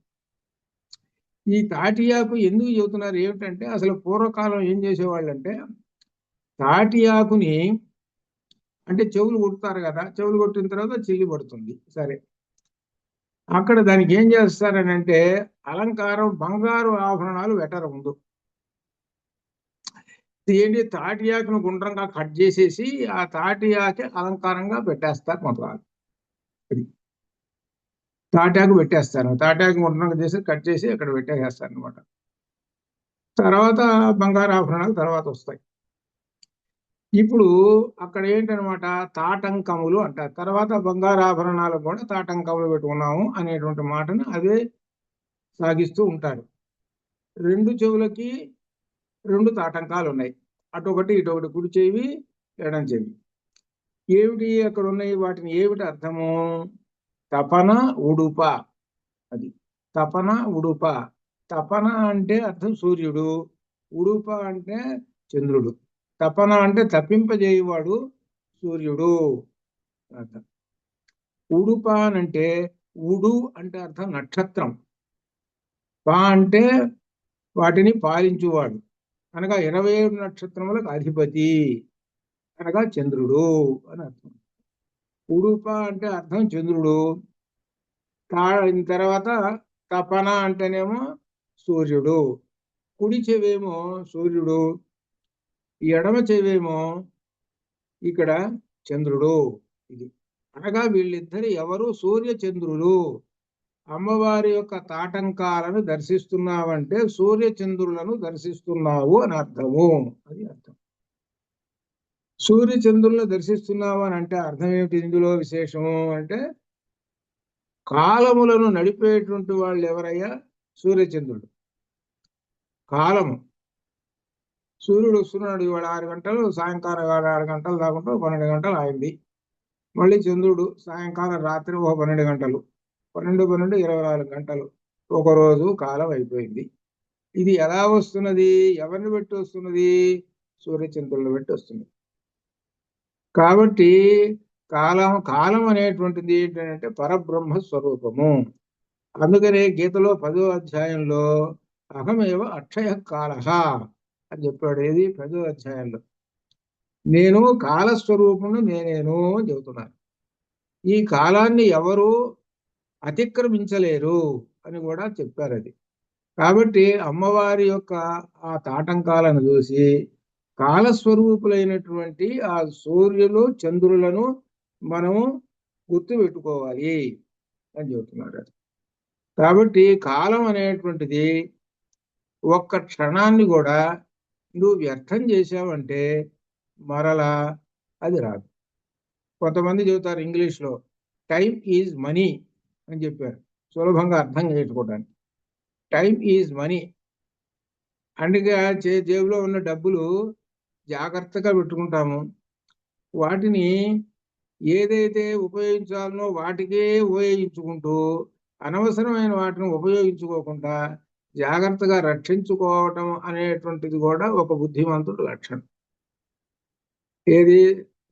ఈ తాటి ఆకు ఎందుకు చెబుతున్నారు ఏమిటంటే, అసలు పూర్వకాలం ఏం చేసేవాళ్ళు అంటే, తాటి ఆకుని అంటే చెవులు కొడతారు కదా, చెవులు కొట్టిన తర్వాత చిల్లి పడుతుంది, సరే అక్కడ దానికి ఏం చేస్తారని అంటే అలంకారం బంగారు ఆభరణాలు పెట్టరు ముందు. ఏంటి, తాటి ఆకును గుండ్రంగా కట్ చేసేసి ఆ తాటి ఆకు అలంకారంగా పెట్టేస్తారు మొదలు. అది తాటాకు పెట్టేస్తారు, తాటాకు గుండ్రంగా చేసి కట్ చేసి అక్కడ పెట్టేసేస్తారు అనమాట. తర్వాత బంగారు ఆభరణాలు తర్వాత వస్తాయి. ఇప్పుడు అక్కడ ఏంటనమాట తాటంకములు అంటారు. తర్వాత బంగారు ఆభరణాలు కూడా తాటంకములు పెట్టుకున్నాము అనేటువంటి మాటను అదే సాగిస్తూ ఉంటారు. 2 చెవులకి 2 తాటంకాలు ఉన్నాయి, అటొకటి ఇటొకటి, కుడి చెవి ఎడం చెవి. ఏమిటి అక్కడ ఉన్నాయి, వాటిని ఏమిటి అర్థము, తపన ఉడుప. అది తపన ఉడుప. తపన అంటే అర్థం సూర్యుడు, ఉడుప అంటే చంద్రుడు. తపన అంటే తప్పింపజేయువాడు సూర్యుడు అర్థం. ఉడుప అంటే ఉడు అంటే అర్థం నక్షత్రం, పా అంటే వాటిని పాలించువాడు అనగా 27 నక్షత్రములకు అధిపతి అనగా చంద్రుడు అని అర్థం. ఉడుప అంటే అర్థం చంద్రుడు. తర్వాత తపన అంటేనేమో సూర్యుడు. కుడి చెవేమో సూర్యుడు, ఎడమ చెవేమో ఇక్కడ చంద్రుడు. ఇది అనగా వీళ్ళిద్దరు ఎవరు, సూర్య చంద్రులు. అమ్మవారి యొక్క తాటంకాలను దర్శిస్తున్నావంటే సూర్య చంద్రులను దర్శిస్తున్నావు అని అర్థము. అది అర్థం. సూర్యచంద్రులను దర్శిస్తున్నావు అని అంటే అర్థం ఏమిటి? ఇందులో విశేషము అంటే కాలములను నడిపేటువంటి వాళ్ళు ఎవరయ్యా? సూర్యచంద్రుడు. కాలము, సూర్యుడు వస్తున్నాడు ఇవాళ 6 గంటలు, సాయంకాలం 6 గంటలు దాకుంటూ 12 గంటలు అయింది. మళ్ళీ చంద్రుడు సాయంకాలం రాత్రి ఒక 12 గంటలు, 12 12 24 గంటలు, ఒక రోజు కాలం అయిపోయింది. ఇది ఎలా వస్తున్నది? ఎవరిని బట్టి వస్తున్నది? సూర్యచంద్రులను బట్టి వస్తున్నది. కాబట్టి కాలం అనేటువంటిది ఏంటంటే పరబ్రహ్మ స్వరూపము. అందుకనే గీతలో 10వ అధ్యాయంలో అహమేవ అక్షయ కాలః అని చెప్పాడు. ఏది? 10వ అధ్యాయంలో నేను కాలస్వరూపుణ్ణి నేనేను అని చెబుతున్నాను. ఈ కాలాన్ని ఎవరు అతిక్రమించలేరు అని కూడా చెప్పారు. అది కాబట్టి అమ్మవారి యొక్క ఆ తాటంకాలను చూసి కాలస్వరూపులైనటువంటి ఆ సూర్యులు చంద్రులను మనము గుర్తు పెట్టుకోవాలి అని చెబుతున్నారు. కాబట్టి కాలం అనేటువంటిది ఒక్క క్షణాన్ని కూడా నువ్వు వ్యర్థం చేసావంటే మరలా అది రాదు. కొంతమంది చెబుతారు ఇంగ్లీష్లో టైం ఈజ్ మనీ అని చెప్పారు, సులభంగా అర్థం చేసుకోవడానికి. Time is money. అందుకే జేబులో ఉన్న డబ్బులు జాగ్రత్తగా పెట్టుకుంటాము. వాటిని ఏదైతే ఉపయోగించాలనో వాటికే ఉపయోగించుకుంటూ అనవసరమైన వాటిని ఉపయోగించుకోకుండా జాగ్రత్తగా రక్షించుకోవటం అనేటువంటిది కూడా ఒక బుద్ధిమంతుడు లక్షణం. ఏది?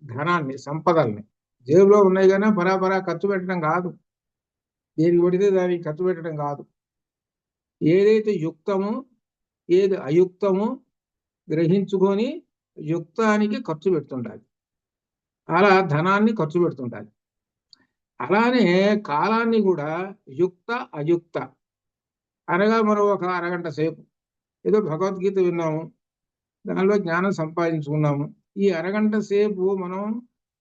ధనాన్ని, సంపదల్ని జేబులో ఉన్నాయి కానీ పరాపరా ఖర్చు పెట్టడం కాదు, దేనికి పడితే దానికి ఖర్చు పెట్టడం కాదు. ఏదైతే యుక్తమో ఏది అయుక్తమో గ్రహించుకొని యుక్తానికి ఖర్చు పెడుతుండాలి. అలా ధనాన్ని ఖర్చు పెడుతుండాలి. అలానే కాలాన్ని కూడా యుక్త అయుక్త అనగా మనం ఒక అరగంట సేపు ఏదో భగవద్గీత విన్నాము, దానిలో జ్ఞానం సంపాదించుకున్నాము. ఈ అరగంట సేపు మనం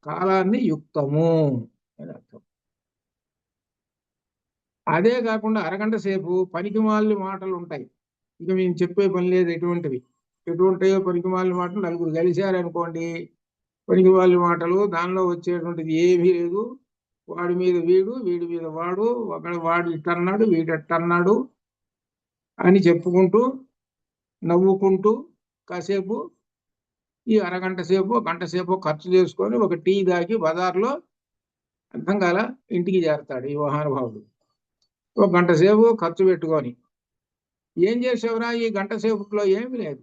కాలాన్ని యుక్తము అని అర్థం. అదే కాకుండా అరగంట సేపు పనికిమాలిన మాటలు ఉంటాయి. ఇక మేము చెప్పే పని లేదు. ఎటువంటివో పనికిమాలిన మాటలు. నలుగురు కలిశారనుకోండి, పనికిమాలిన మాటలు, దానిలో వచ్చేటువంటిది ఏమీ లేదు. వాడి మీద వీడు, వీడి మీద వాడు, వాడు ఇట్టన్నాడు, వీడట్టన్నాడు అని చెప్పుకుంటూ నవ్వుకుంటూ కాసేపు ఈ అరగంట సేపు గంట సేపు ఖర్చు చేసుకొని ఒక టీ తాగి బజార్లో అర్థం కాల ఇంటికి చేరతాడు ఈ మహానుభావుడు. ఒక గంట సేపు ఖర్చు పెట్టుకొని ఏం చేసేవరా ఈ గంట సేపులో? ఏమి లేదు.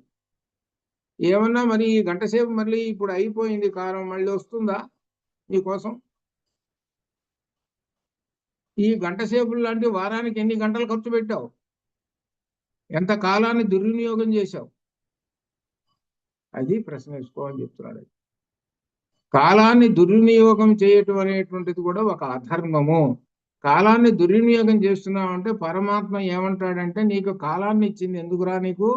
ఏమన్నా మరి ఈ గంట సేపు మళ్ళీ ఇప్పుడు అయిపోయింది, కాలం మళ్ళీ వస్తుందా నీకోసం? ఈ గంట సేపు లాంటి వారానికి ఎన్ని గంటలు ఖర్చు పెట్టావు? ఎంత కాలాన్ని దుర్వినియోగం చేశావు? అది ప్రశ్న వేసుకోవాలని చెప్తున్నాడు. కాలాన్ని దుర్వినియోగం చేయటం అనేటువంటిది కూడా ఒక అధర్మము. కాలాన్ని దుర్వినియోగం చేస్తున్నావు అంటే పరమాత్మ ఏమంటాడంటే, నీకు కాలాన్ని ఇచ్చింది ఎందుకురా? నీకు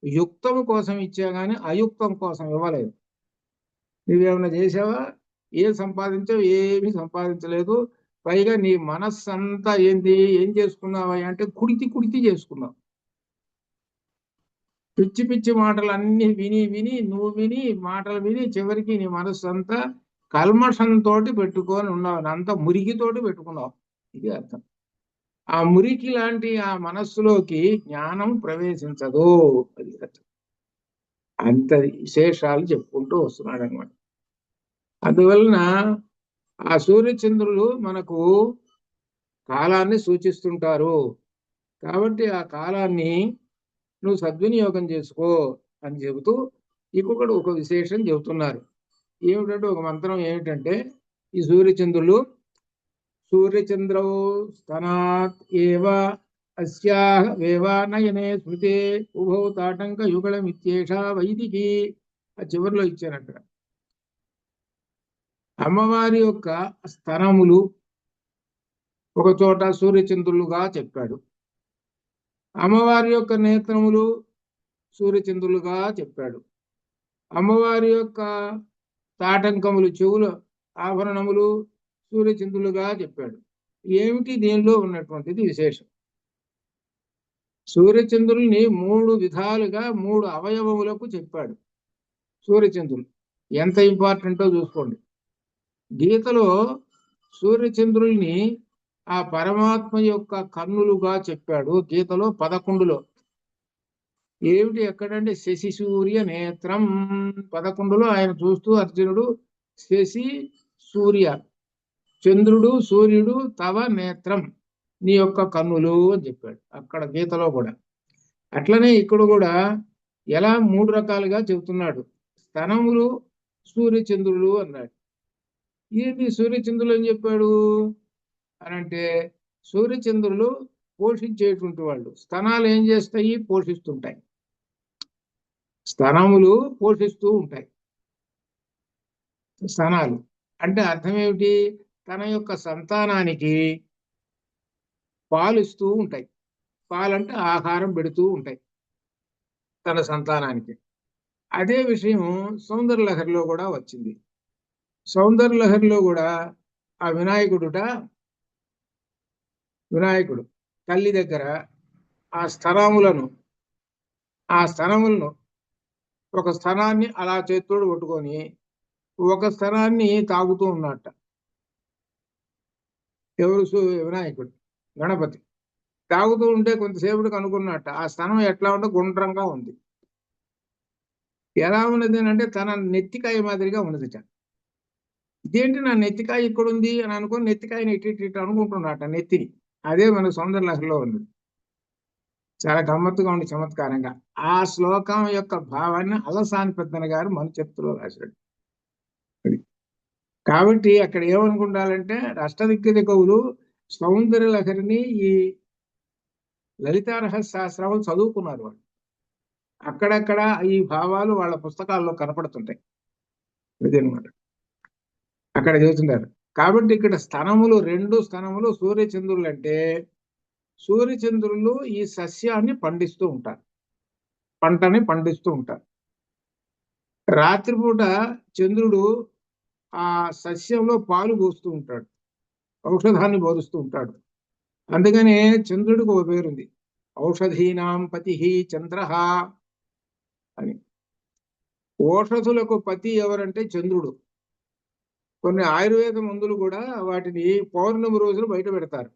యుక్తం కోసం ఇచ్చా గానీ అయుక్తం కోసం ఇవ్వలేదు. నువ్వేమన్నా చేసావా? ఏం సంపాదించావు? ఏమీ సంపాదించలేదు. పైగా నీ మనస్సంతా ఏం చేసుకున్నావా అంటే కుడితి చేసుకున్నావు. పిచ్చి పిచ్చి మాటలన్నీ విని మాటలు విని చివరికి నీ మనస్సు అంతా కల్మషంతో పెట్టుకొని ఉన్నావు, అంత మురికితోటి పెట్టుకున్నావు. ఇది అర్థం. ఆ మురికి లాంటి ఆ మనస్సులోకి జ్ఞానం ప్రవేశించదు. అది అర్థం. అంత విశేషాలు చెప్పుకుంటూ వస్తున్నాడు అనమాట. అందువలన ఆ సూర్యచంద్రులు మనకు కాలాన్ని సూచిస్తుంటారు. కాబట్టి ఆ కాలాన్ని నువ్వు సద్వినియోగం చేసుకో అని చెబుతూ ఇంకొకటి ఒక విశేషం చెబుతున్నారు. ఏమిటంటే ఒక మంత్రం ఏమిటంటే, ఈ సూర్యచంద్రులు సూర్యచంద్రౌ స్తనాత్ ఏవ అస్యాః వేవానయనే స్మృతే ఉభౌ తాటంక యుగళమిత్యేషా వైదికి. ఆ చివరిలో ఇచ్చారు అక్కడ. అమ్మవారి యొక్క స్తనములు ఒక చోట సూర్యచంద్రులుగా చెప్పాడు, అమ్మవారి యొక్క నేత్రములు సూర్యచంద్రులుగా చెప్పాడు, అమ్మవారి యొక్క తాటంకములు చెవుల ఆభరణములు సూర్యచంద్రులుగా చెప్పాడు. ఏమిటి దీనిలో ఉన్నటువంటిది విశేషం? సూర్యచంద్రుల్ని 3 విధాలుగా 3 అవయవములకు చెప్పాడు. సూర్యచంద్రులు ఎంత ఇంపార్టెంటో చూసుకోండి. గీతలో సూర్యచంద్రుల్ని ఆ పరమాత్మ యొక్క కన్నులుగా చెప్పాడు. గీతలో 11లో ఏమిటి ఎక్కడంటే శశి సూర్య నేత్రం 11లో ఆయన చూస్తూ అర్జునుడు శశి సూర్య చంద్రుడు సూర్యుడు తవ నేత్రం నీ యొక్క కన్నులు అని చెప్పాడు అక్కడ గీతలో కూడా. అట్లనే ఇక్కడ కూడా ఎలా 3 రకాలుగా చెబుతున్నాడు. స్తనములు సూర్యచంద్రులు అన్నాడు. ఏంటి సూర్యచంద్రులు అని చెప్పాడు అని అంటే సూర్యచంద్రులు పోషించేటువంటి వాళ్ళు. స్తనాలు ఏం చేస్తాయి? పోషిస్తుంటాయి. స్తనములు పోషిస్తూ ఉంటాయి. స్తనాలు అంటే అర్థం ఏమిటి? తన యొక్క సంతానానికి పాలిస్తూ ఉంటాయి. పాలంటే ఆహారం పెడుతూ ఉంటాయి తన సంతానానికి. అదే విషయం సౌందర్యలహరిలో కూడా వచ్చింది. సౌందర్యలహరిలో కూడా ఆ వినాయకుడు తల్లి దగ్గర ఆ స్తనములను ఒక స్తనాన్ని అలా చేత్తోడు పట్టుకొని ఒక స్తనాన్ని తాగుతూ ఉన్నట్ట. ఎవరు? వినాయకుడు, గణపతి తాగుతూ ఉంటే కొంతసేపటికి అనుకున్నట్ట ఆ స్తనం ఎట్లా ఉంటే గుండ్రంగా ఉంది. ఎలా ఉన్నది అంటే తన నెత్తికాయ మాదిరిగా ఉన్నదిట. ఇదేంటి నా నెత్తికాయ ఇక్కడ ఉంది అని అనుకుని నెత్తికాయని ఇటు అనుకుంటున్నట్ట నెత్తిని. అదే మన సౌందర్యలహరిలో ఉంది. చాలా గమ్మత్తుగా ఉంది, చమత్కారంగా. ఆ శ్లోకం యొక్క భావాన్ని అలసాని పెద్దన గారు మన చెప్తులో రాశాడు. కాబట్టి అక్కడ ఏమనుకుంటారంటే అష్టదిగ్గజ కవులు సౌందర్యలహరిని ఈ లలితా రహస్య శాస్త్రాలు చదువుకున్నారు. వాళ్ళు అక్కడక్కడ ఈ భావాలు వాళ్ళ పుస్తకాల్లో కనపడుతుంటాయి. ఇదనమాట అక్కడ చెబుతున్నారు. కాబట్టి ఇక్కడ స్తనములు 2 స్తనములు సూర్యచంద్రులు అంటే సూర్యచంద్రులు ఈ సస్యాన్ని పండిస్తూ ఉంటారు, పంటని పండిస్తూ ఉంటారు. రాత్రిపూట చంద్రుడు ఆ సస్యంలో పాలు పోస్తూ ఉంటాడు, ఔషధాన్ని బోధిస్తూ ఉంటాడు. అందుకనే చంద్రుడికి ఒక పేరుంది, ఔషధీనాం పతి చంద్ర అని. ఔషధులకు పతి ఎవరంటే చంద్రుడు. కొన్ని ఆయుర్వేద మందులు కూడా వాటిని పౌర్ణమి రోజులు బయట పెడతారు.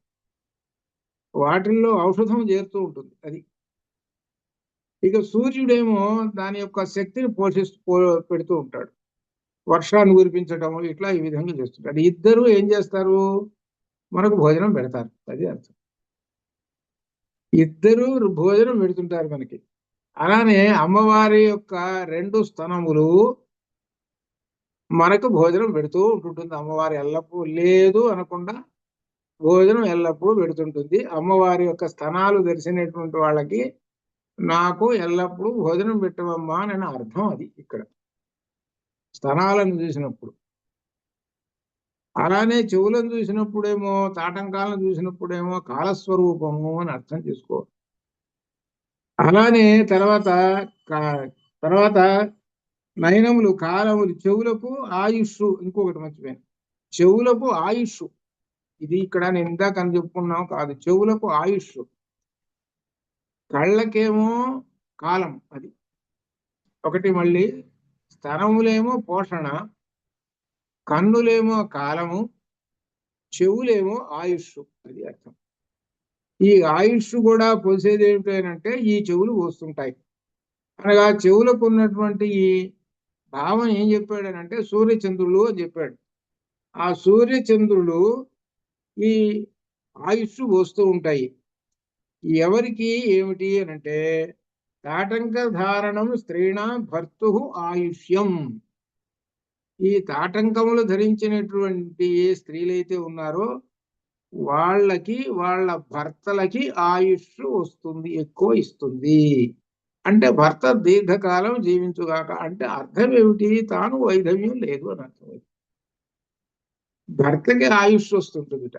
వాటిల్లో ఔషధం చేరుతూ ఉంటుంది. అది ఇక సూర్యుడేమో దాని యొక్క శక్తిని పెడుతూ ఉంటాడు, వర్షాన్ని కురిపించడం ఇట్లా ఈ విధంగా చేస్తుంటాడు. ఇద్దరు ఏం చేస్తారు? మనకు భోజనం పెడతారు. అది అర్థం. ఇద్దరు భోజనం పెడుతుంటారు మనకి. అలానే అమ్మవారి యొక్క 2 స్తనములు మనకు భోజనం పెడుతూ ఉంటుంటుంది. అమ్మవారి ఎల్లప్పుడూ లేదు అనకుండా భోజనం ఎల్లప్పుడూ పెడుతుంటుంది. అమ్మవారి యొక్క స్తనాలు తెరిచినటువంటి వాళ్ళకి నాకు ఎల్లప్పుడూ భోజనం పెట్టవమ్మా అని అర్థం. అది ఇక్కడ స్తనాలను చూసినప్పుడు. అలానే చెవులను చూసినప్పుడేమో, తాటంకాలను చూసినప్పుడేమో కాలస్వరూపము అని అర్థం చేసుకో. అలానే తర్వాత నయనములు, కాలములు, చెవులకు ఆయుష్. ఇంకొకటి మర్చిపోయాను, చెవులకు ఆయుష్. ఇది ఇక్కడ నేను ఇందాక అని చెప్పుకున్నాం కాదు, చెవులకు ఆయుష్. కళ్ళకేమో కాలం. అది ఒకటి. మళ్ళీ స్తనములేమో పోషణ, కన్నులేమో కాలము, చెవులేమో ఆయుష్. అది అర్థం. ఈ ఆయుష్ కూడా పోసేది ఏమిటంటే ఈ చెవులు పోస్తుంటాయి. అనగా చెవులకు ఉన్నటువంటి ఈ భావం ఏం చెప్పాడనంటే సూర్యచంద్రులు అని చెప్పాడు. ఆ సూర్యచంద్రులు ఈ ఆయుష్ పోస్తూ ఉంటాయి. ఎవరికి ఏమిటి అనంటే తాటంక ధారణం స్త్రీణాం భర్తు ఆయుష్యం. ఈ తాటంకములు ధరించినటువంటి ఏ స్త్రీలైతే ఉన్నారో వాళ్ళకి, వాళ్ళ భర్తలకి ఆయుష్ వస్తుంది, ఎక్కువ ఇస్తుంది. అంటే భర్త దీర్ఘకాలం జీవించుగాక అంటే అర్థం ఏమిటి? తాను వైధవ్యం లేదు అని అర్థం. భర్తకి ఆయుష్ వస్తుంటుందిట.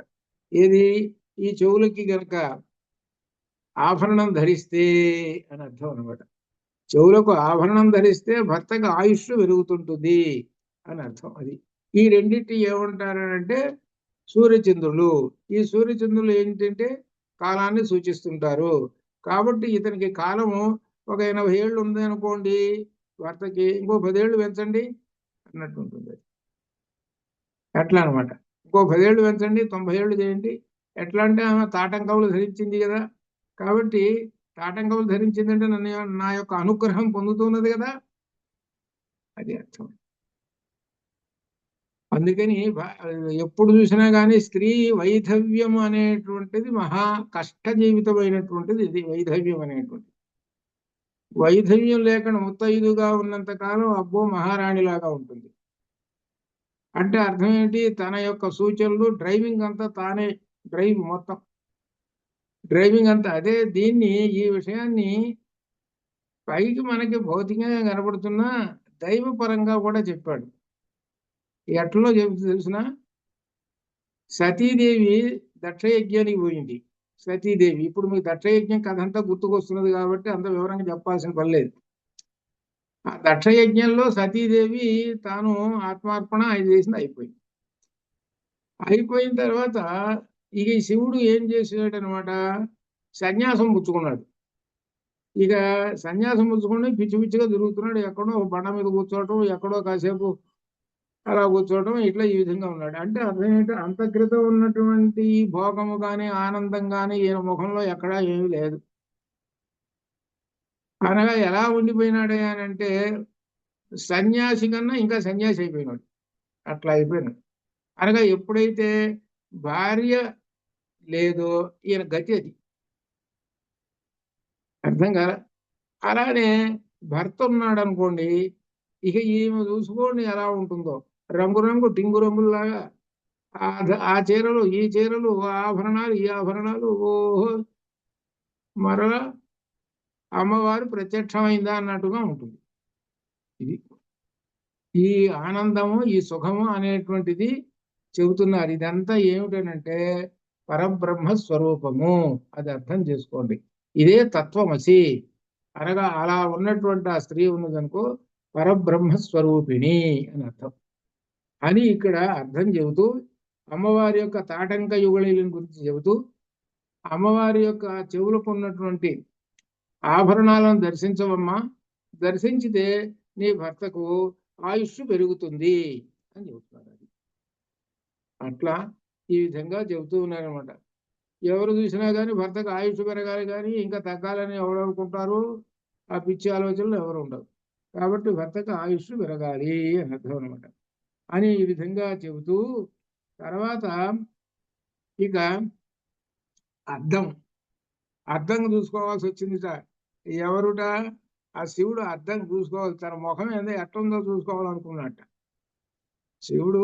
ఏది? ఈ చెవులకి గనక ఆభరణం ధరిస్తే అని అర్థం అనమాట. చెవులకు ఆభరణం ధరిస్తే భర్తకి ఆయుష్ పెరుగుతుంటుంది అని అర్థం. అది ఈ రెండింటి ఏమంటారంటే సూర్యచంద్రులు. ఈ సూర్యచంద్రులు ఏంటంటే కాలాన్ని సూచిస్తుంటారు. కాబట్టి ఇతనికి కాలము ఒక 80 ఏళ్ళు ఉంది అనుకోండి, భర్తకి ఇంకో 10 ఏళ్ళు పెంచండి, అన్నట్టు ఉంటుంది. ఎట్లా అనమాట. ఇంకో 10 ఏళ్ళు పెంచండి, 90 ఏళ్ళు చేయండి. ఎట్లా అంటే ఆమె తాటంకములు ధరించింది కదా, కాబట్టి తాటంకములు ధరించిందంటే నా యొక్క అనుగ్రహం పొందుతున్నది కదా, అది అర్థం. అందుకని ఎప్పుడు చూసినా కానీ స్త్రీ వైధవ్యం అనేటువంటిది మహా కష్ట జీవితమైనటువంటిది. ఇది వైధవ్యం అనేటువంటిది. వైధవ్యం లేకుండా ముత్తైదుగా ఉన్నంత కాలం అబ్బో మహారాణిలాగా ఉంటుంది. అంటే అర్థం ఏంటి? తన యొక్క సూచనలు, డ్రైవింగ్ అంతా తానే, మొత్తం డ్రైవింగ్ అంతా అదే. ఈ విషయాన్ని పైకి మనకి భౌతికంగా కనబడుతున్నా దైవపరంగా కూడా చెప్పాడు. ఎట్లలో చెబుతూ తెలిసిన, సతీదేవి దక్షయజ్ఞానికి పోయింది. సతీదేవి, ఇప్పుడు మీకు దక్షయజ్ఞం కథ అంతా గుర్తుకొస్తున్నది కాబట్టి అంత వివరంగా చెప్పాల్సిన పని లేదు. ఆ దక్షయజ్ఞంలో సతీదేవి తాను ఆత్మార్పణ ఆయన చేసింది అయిపోయింది. అయిపోయిన తర్వాత ఇక ఈ శివుడు ఏం చేసాడు అనమాట, సన్యాసం పుచ్చుకున్నాడు. ఇక సన్యాసం పుచ్చుకుని పిచ్చి పిచ్చిగా తిరుగుతున్నాడు. ఎక్కడో బండ మీద కూర్చోవటం, ఎక్కడో కాసేపు అలా కూర్చోవటం, ఇట్లా ఈ విధంగా ఉన్నాడు. అంటే అర్థం ఏంటి, అంత క్రితం ఉన్నటువంటి భోగము కానీ ఆనందం కానీ ఈయన ముఖంలో ఎక్కడా ఏమీ లేదు. అనగా ఎలా ఉండిపోయినాడు అని అంటే సన్యాసి కన్నా ఇంకా సన్యాసి అయిపోయినాడు. అట్లా అయిపోయినాడు. అనగా ఎప్పుడైతే భార్య లేదో ఈయన గతి అది. అర్థం కాదా? అలానే భర్త ఉన్నాడు అనుకోండి, ఇక ఈమె చూసుకోండి ఎలా ఉంటుందో, రంగు టింగు రంగుల్లాగా ఆ చీరలు ఈ చీరలు, ఆభరణాలు ఈ ఆభరణాలు, ఓహో మరలా అమ్మవారు ప్రత్యక్షమైందా అన్నట్టుగా ఉంటుంది. ఇది ఈ ఆనందము, ఈ సుఖము అనేటువంటిది చెబుతున్నారు. ఇదంతా ఏమిటనంటే పరబ్రహ్మ స్వరూపము, అది అర్థం చేసుకోండి. ఇదే తత్వమసి అనగా అలా ఉన్నటువంటి ఆ స్త్రీ ఉన్నదనుకో పరబ్రహ్మ స్వరూపిణి అని అర్థం అని ఇక్కడ అర్థం చెబుతూ, అమ్మవారి యొక్క తాటంక యుగళీలను గురించి చెబుతూ, అమ్మవారి యొక్క చెవులకు ఉన్నటువంటి ఆభరణాలను దర్శించవమ్మా, దర్శించితే నీ భర్తకు ఆయుష్ పెరుగుతుంది అని చెబుతున్నారు. అది అట్లా ఈ విధంగా చెబుతూ ఉన్నారనమాట. ఎవరు చూసినా కానీ భర్తకు ఆయుష్ పెరగాలి కానీ ఇంకా తగ్గాలని ఎవరు అనుకుంటారు? ఆ పిచ్చి ఆలోచనలు ఎవరు ఉండవు. కాబట్టి భర్తకు ఆయుష్ పెరగాలి అని అర్థం అనమాట. అని ఈ విధంగా చెబుతూ తర్వాత ఇక అద్దం చూసుకోవాల్సి వచ్చిందిట. ఎవరుట? ఆ శివుడు అద్దం చూసుకోవాలి. తన ముఖం ఏదో ఎట్టుందో చూసుకోవాలనుకున్నట్ట. శివుడు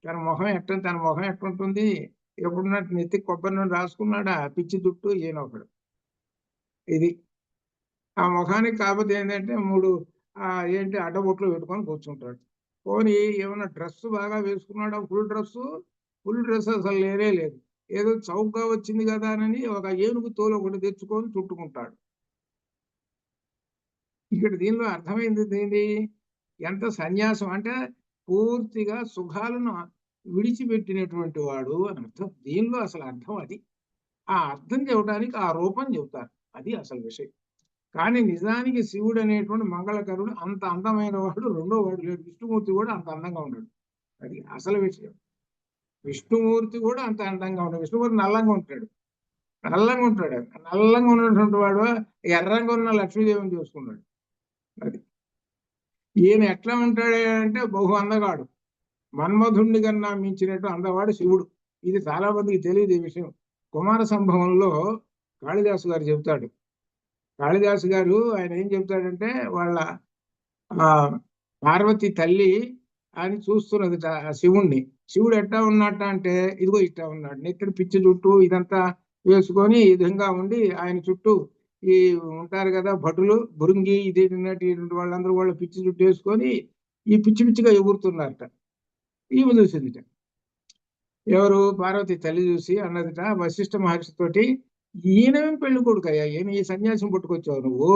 తన ముఖం ఎట్టుంటుంది, ఎప్పుడున్నట్టు నెత్తి కొబ్బరి నూనె రాసుకున్నాడా, పిచ్చి దుట్టు ఈయనొకడు. ఇది ఆ ముఖానికి కాకపోతే ఏంటంటే ఏంటి అడ్డబొట్లు పెట్టుకొని కూర్చుంటాడు. పోనీ ఏమన్నా డ్రెస్ బాగా వేసుకున్నాడా, ఫుల్ డ్రెస్ అసలు లేనే లేదు. ఏదో చౌకగా వచ్చింది కదా అని ఒక ఏనుగు తోలు ఒకటి తెచ్చుకొని చుట్టుకుంటాడు. ఇక్కడ దీనిలో అర్థమైంది ఏంటి, ఎంత సన్యాసం అంటే పూర్తిగా సుఖాలను విడిచిపెట్టినటువంటి వాడు అని అర్థం. దీనిలో అసలు అర్థం అది. ఆ అర్థం చెప్పడానికి ఆ రూపం చెబుతారు, అది అసలు విషయం. కానీ నిజానికి శివుడు అనేటువంటి మంగళకరుడు అంత అందమైన వాడు రెండో వాడు లేడు. విష్ణుమూర్తి కూడా అంత అందంగా ఉన్నాడు, అది అసలు విషయం. విష్ణుమూర్తి కూడా అంత అందంగా ఉంటాడు. విష్ణుమూర్తి నల్లంగా ఉంటాడు. నల్లంగా ఉన్నటువంటి వాడు ఎర్రంగా ఉన్న లక్ష్మీదేవిని చూసుకున్నాడు. అది ఈయన ఎట్లా ఉంటాడు అంటే బహు అందగాడు, మన్మధుణ్ణి కన్నా మించినట్టు అందవాడు శివుడు. ఇది చాలా మందికి తెలియదు ఈ విషయం. కుమార సంభవంలో కాళిదాసు గారు చెబుతాడు. కాళిదాసు గారు ఆయన ఏం చెబుతాడంటే, వాళ్ళ పార్వతి తల్లి అని చూస్తున్నది ఆ శివుణ్ణి. శివుడు ఎట్టా ఉన్నట్ట అంటే ఇదిగో ఇట్టా ఉన్నాడు, నెత్తిన పిచ్చి చుట్టూ ఇదంతా వేసుకొని ఈ విధంగా ఉండి ఆయన చుట్టూ ఈ ఉంటారు కదా భటులు, భృంగి ఇది వాళ్ళందరూ వాళ్ళ పిచ్చి చుట్టూ వేసుకొని ఈ పిచ్చి పిచ్చిగా ఎగురుతున్నారట. ఈమె చూసిందిట. ఎవరు? పార్వతి తల్లి చూసి అన్నదిట వశిష్ఠ మహర్షితోటి, ఈయనమేం పెళ్లి కొడుకయ్యా, ఈయన ఈ సన్యాసం పట్టుకొచ్చావు నువ్వు,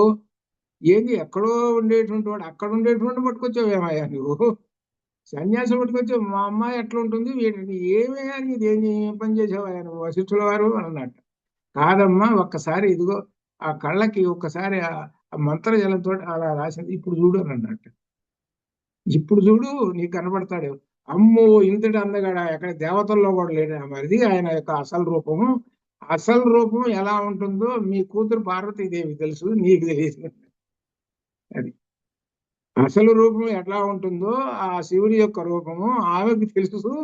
ఏంది ఎక్కడో ఉండేటువంటి వాడు అక్కడ ఉండేటువంటి పట్టుకొచ్చావు ఏమయ్యా నువ్వు, సన్యాసం పట్టుకొచ్చావు, మా అమ్మాయి ఎట్లా ఉంటుంది, వీటిని ఏమయ్యా నీది, ఏం పని చేసావయ్యా నువ్వు వశిష్ఠుల వారు అన్నట్టు. కాదమ్మా, ఒక్కసారి ఇదిగో ఆ కళ్ళకి ఒక్కసారి ఆ మంత్రజలంతో అలా రాసింది, ఇప్పుడు చూడు అని అన్నట్టు. ఇప్పుడు చూడు నీకు కనబడతాడు. అమ్మో ఇంతటి అందగాడ, ఎక్కడ దేవతల్లో కూడా లేడు మరిది ఆయన యొక్క అసలు రూపము. అసలు రూపం ఎలా ఉంటుందో మీ కూతురు పార్వతీదేవి తెలుసు, నీకు తెలియదు. అది అసలు రూపం ఎట్లా ఉంటుందో ఆ శివుని యొక్క రూపము ఆమెకు తెలుసు.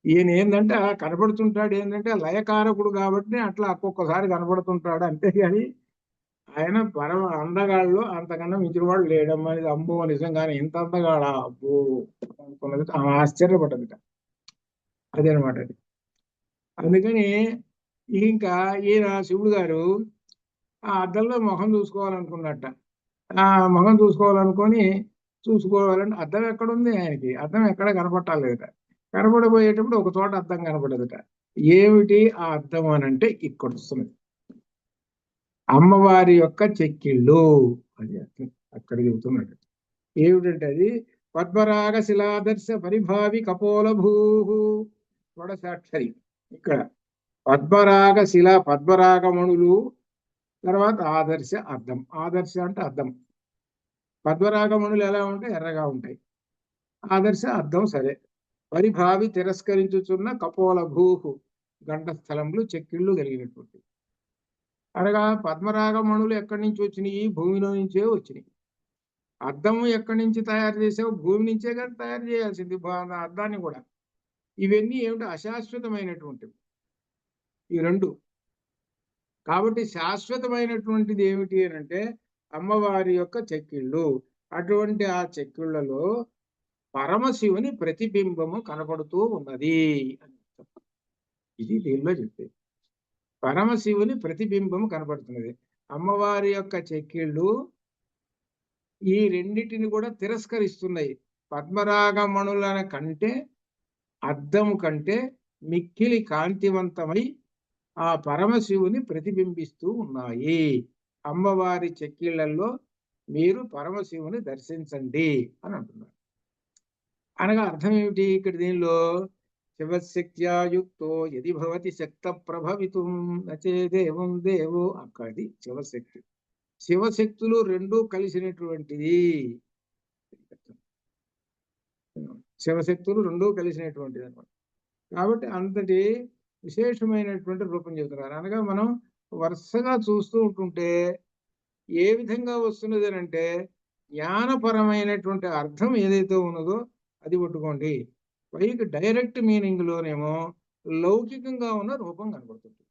ఈయన ఏంటంటే కనబడుతుంటాడు, ఏంటంటే లయకారకుడు కాబట్టి అట్లా ఒక్కొక్కసారి కనబడుతుంటాడు, అంతేగాని ఆయన పరమ అందగాళ్ళు అంతకన్నా మించిన వాడు లేడమ్మా. ఇది అమ్మో నిజంగానే ఇంత అందగాడా అబ్బో అనుకున్నది, ఆమె ఆశ్చర్యపడ్డదిట. అదేనమాట అది. అందుకని ఇంకా ఈయన శివుడు గారు ఆ అద్దంలో మొహం చూసుకోవాలనుకున్నట్ట. ఆ మొహం చూసుకోవాలనుకొని చూసుకోవాలంటే అద్దం ఎక్కడుంది ఆయనకి, అద్దం ఎక్కడ కనపట్టాలేదట. కనపడబోయేటప్పుడు ఒక చోట అద్దం కనపడదుట. ఏమిటి ఆ అద్దం అని అంటే ఇక్కడ వస్తున్నది, అమ్మవారి యొక్క చెక్కిళ్ళు. అది అక్కడ చెబుతున్నాడు. ఏమిటంటే అది పద్మరాగ శిలాదర్శ పరిభావి కపోల భూ షోడశాక్షరి. ఇక్కడ పద్మరాగ శిల, పద్మరాగమణులు, తర్వాత ఆదర్శ అద్దం. ఆదర్శ అంటే అద్దం. పద్మరాగమణులు ఎలా ఉంటాయి, ఎర్రగా ఉంటాయి. ఆదర్శ అద్దం సరే. పరిభావి తిరస్కరించుచున్న కపోల భూహు గండస్థలంలో చెక్కిళ్ళు కలిగినటువంటి. అనగా పద్మరాగమణులు ఎక్కడి నుంచి వచ్చినాయి, భూమిలో నుంచే వచ్చినాయి. అద్దము ఎక్కడి నుంచి తయారు చేసావు, భూమి నుంచే కానీ తయారు చేయాల్సింది అద్దాన్ని కూడా. ఇవన్నీ ఏమిటి, అశాశ్వతమైనటువంటివి ఈ రెండు. కాబట్టి శాశ్వతమైనటువంటిది ఏమిటి అని అంటే అమ్మవారి యొక్క చెక్కిళ్ళు. అటువంటి ఆ చెక్కిళ్లలో పరమశివుని ప్రతిబింబము కనపడుతూ ఉన్నది అని. ఇది దీనిలో చెప్పేది. పరమశివుని ప్రతిబింబము కనపడుతున్నది. అమ్మవారి యొక్క చెక్కిళ్ళు ఈ రెండిటిని కూడా తిరస్కరిస్తున్నాయి. పద్మరాగమణుల కంటే, అద్దము కంటే మిక్కిలి కాంతివంతమై ఆ పరమశివుని ప్రతిబింబిస్తూ ఉన్నాయి. అమ్మవారి చెక్కిళ్లలో మీరు పరమశివుని దర్శించండి అని అంటున్నారు. అనగా అర్థం ఏమిటి ఇక్కడ దీనిలో, శివశక్త్యాయుక్తో యది భవతి శక్త ప్రభవితుం నచే దేవం దేవో. అక్కడి శివశక్తి, శివశక్తులు రెండూ కలిసినటువంటిది. శివశక్తులు రెండూ కలిసినటువంటిది అనమాట. కాబట్టి అంతటి విశేషమైనటువంటి రూపం చెబుతున్నారు. అనగా మనం వరుసగా చూస్తూ ఉంటుంటే ఏ విధంగా వస్తున్నది అని అంటే జ్ఞానపరమైనటువంటి అర్థం ఏదైతే ఉన్నదో అది పట్టుకోండి. పైకి డైరెక్ట్ మీనింగ్ లోనేమో లౌకికంగా ఉన్న రూపం కనబడుతుంది.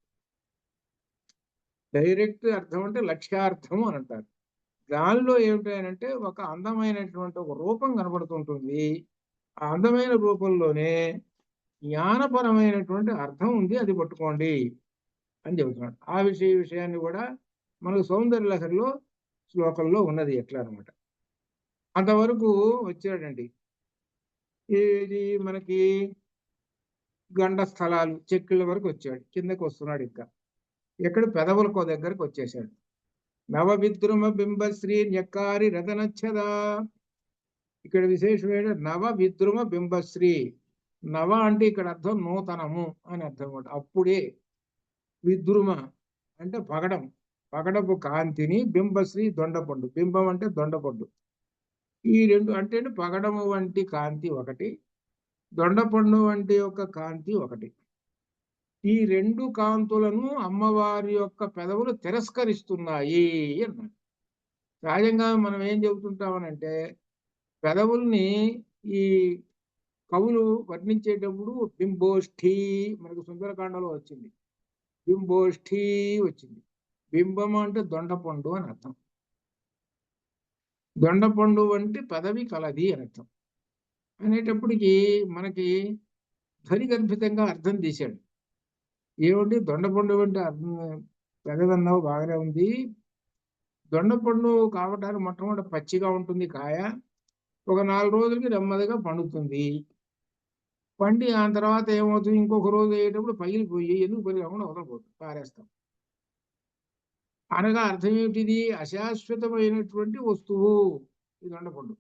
డైరెక్ట్ అర్థం అంటే లక్ష్యార్థం అని అంటారు. దానిలో ఏమిటంటే ఒక అందమైనటువంటి ఒక రూపం కనబడుతుంటుంది. ఆ అందమైన రూపంలోనే జ్ఞానపరమైనటువంటి అర్థం ఉంది, అది పట్టుకోండి అని చెబుతున్నాడు. ఆ విషయాన్ని కూడా మనకు సౌందర్య లహరిలో శ్లోకంలో ఉన్నది ఎట్లా అనమాట. అంతవరకు వచ్చాడండి. ఇది మనకి గండ స్థలాలు చెక్కుల వరకు వచ్చాడు. కిందకి వస్తున్నాడు. ఇంకా ఎక్కడ పెదవులకో దగ్గరకు వచ్చేసాడు. నవ విద్రుమ బింబశ్రీ న్యక్కారి రథనచ్చదా. ఇక్కడ విశేషమైన నవ విద్రుమ బింబశ్రీ. నవ అంటే ఇక్కడ అర్థం నూతనము అని అర్థం అనమాట. అప్పుడే విద్రుమ అంటే పగడం, పగడపు కాంతిని, బింబశ్రీ దొండపండు, బింబం అంటే దొండపండు. ఈ రెండు అంటే పగడము వంటి కాంతి ఒకటి, దొండపండు వంటి యొక్క కాంతి ఒకటి. ఈ రెండు కాంతులను అమ్మవారి యొక్క పెదవులు తిరస్కరిస్తున్నాయి అన్నారు. సహజంగా మనం ఏం చెబుతుంటామనంటే పెదవుల్ని ఈ కవులు వర్ణించేటప్పుడు బింబోష్ఠి, మనకు సుందరకాండలో వచ్చింది బింబోష్ఠి వచ్చింది. బింబం అంటే దొండపండు అని అర్థం. దొండపండు వంటి పదవి కలది అని అర్థం. అనేటప్పటికి మనకి ధ్వనిగర్భితంగా అర్థం తీశాడు. ఏమిటి దొండపండు వంటి అర్థం, పెదవన్నావు బాగానే ఉంది. దొండపండు కావటానికి మొట్టమొదటి పచ్చిగా ఉంటుంది కాయ. ఒక 4 రోజులకి నెమ్మదిగా పండుతుంది. పండి ఆ తర్వాత ఏమవుతుంది, ఇంకొక రోజు అయ్యేటప్పుడు పగిలిపోయి, ఎందుకు పగిలిపోకుండా వదలపోతుంది, పారేస్తాం. అనగా అర్థం ఏమిటిది, అశాశ్వతమైనటువంటి వస్తువు ఈ దొండపండు.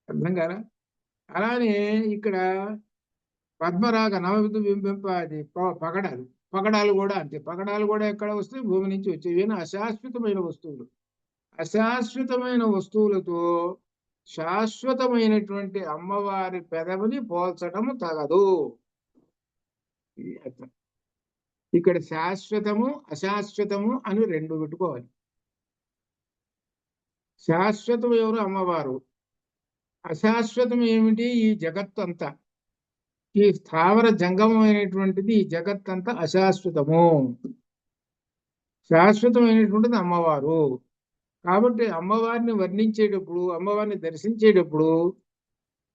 అర్థం కాదా. అలానే ఇక్కడ పద్మరాగ నవవిధు బింబింప అది పగడాలు, పగడాలు కూడా అంతే. పగడాలు కూడా ఎక్కడ వస్తాయి, భూమి నుంచి వచ్చేవి. అశాశ్వతమైన వస్తువులు. అశాశ్వతమైన వస్తువులతో శాశ్వతమైనటువంటి అమ్మవారి పెదవిని పోల్చటం తగదు. ఇది అర్థం. ఇక్కడ శాశ్వతము అశాశ్వతము అని రెండు పెట్టుకోవాలి. శాశ్వతం ఎవరు? అమ్మవారు. అశాశ్వతం ఏమిటి? ఈ జగత్తంతా, ఈ స్థావర జంగమైనటువంటిది ఈ జగత్తంతా అశాశ్వతము. శాశ్వతమైనటువంటిది అమ్మవారు. కాబట్టి అమ్మవారిని వర్ణించేటప్పుడు, అమ్మవారిని దర్శించేటప్పుడు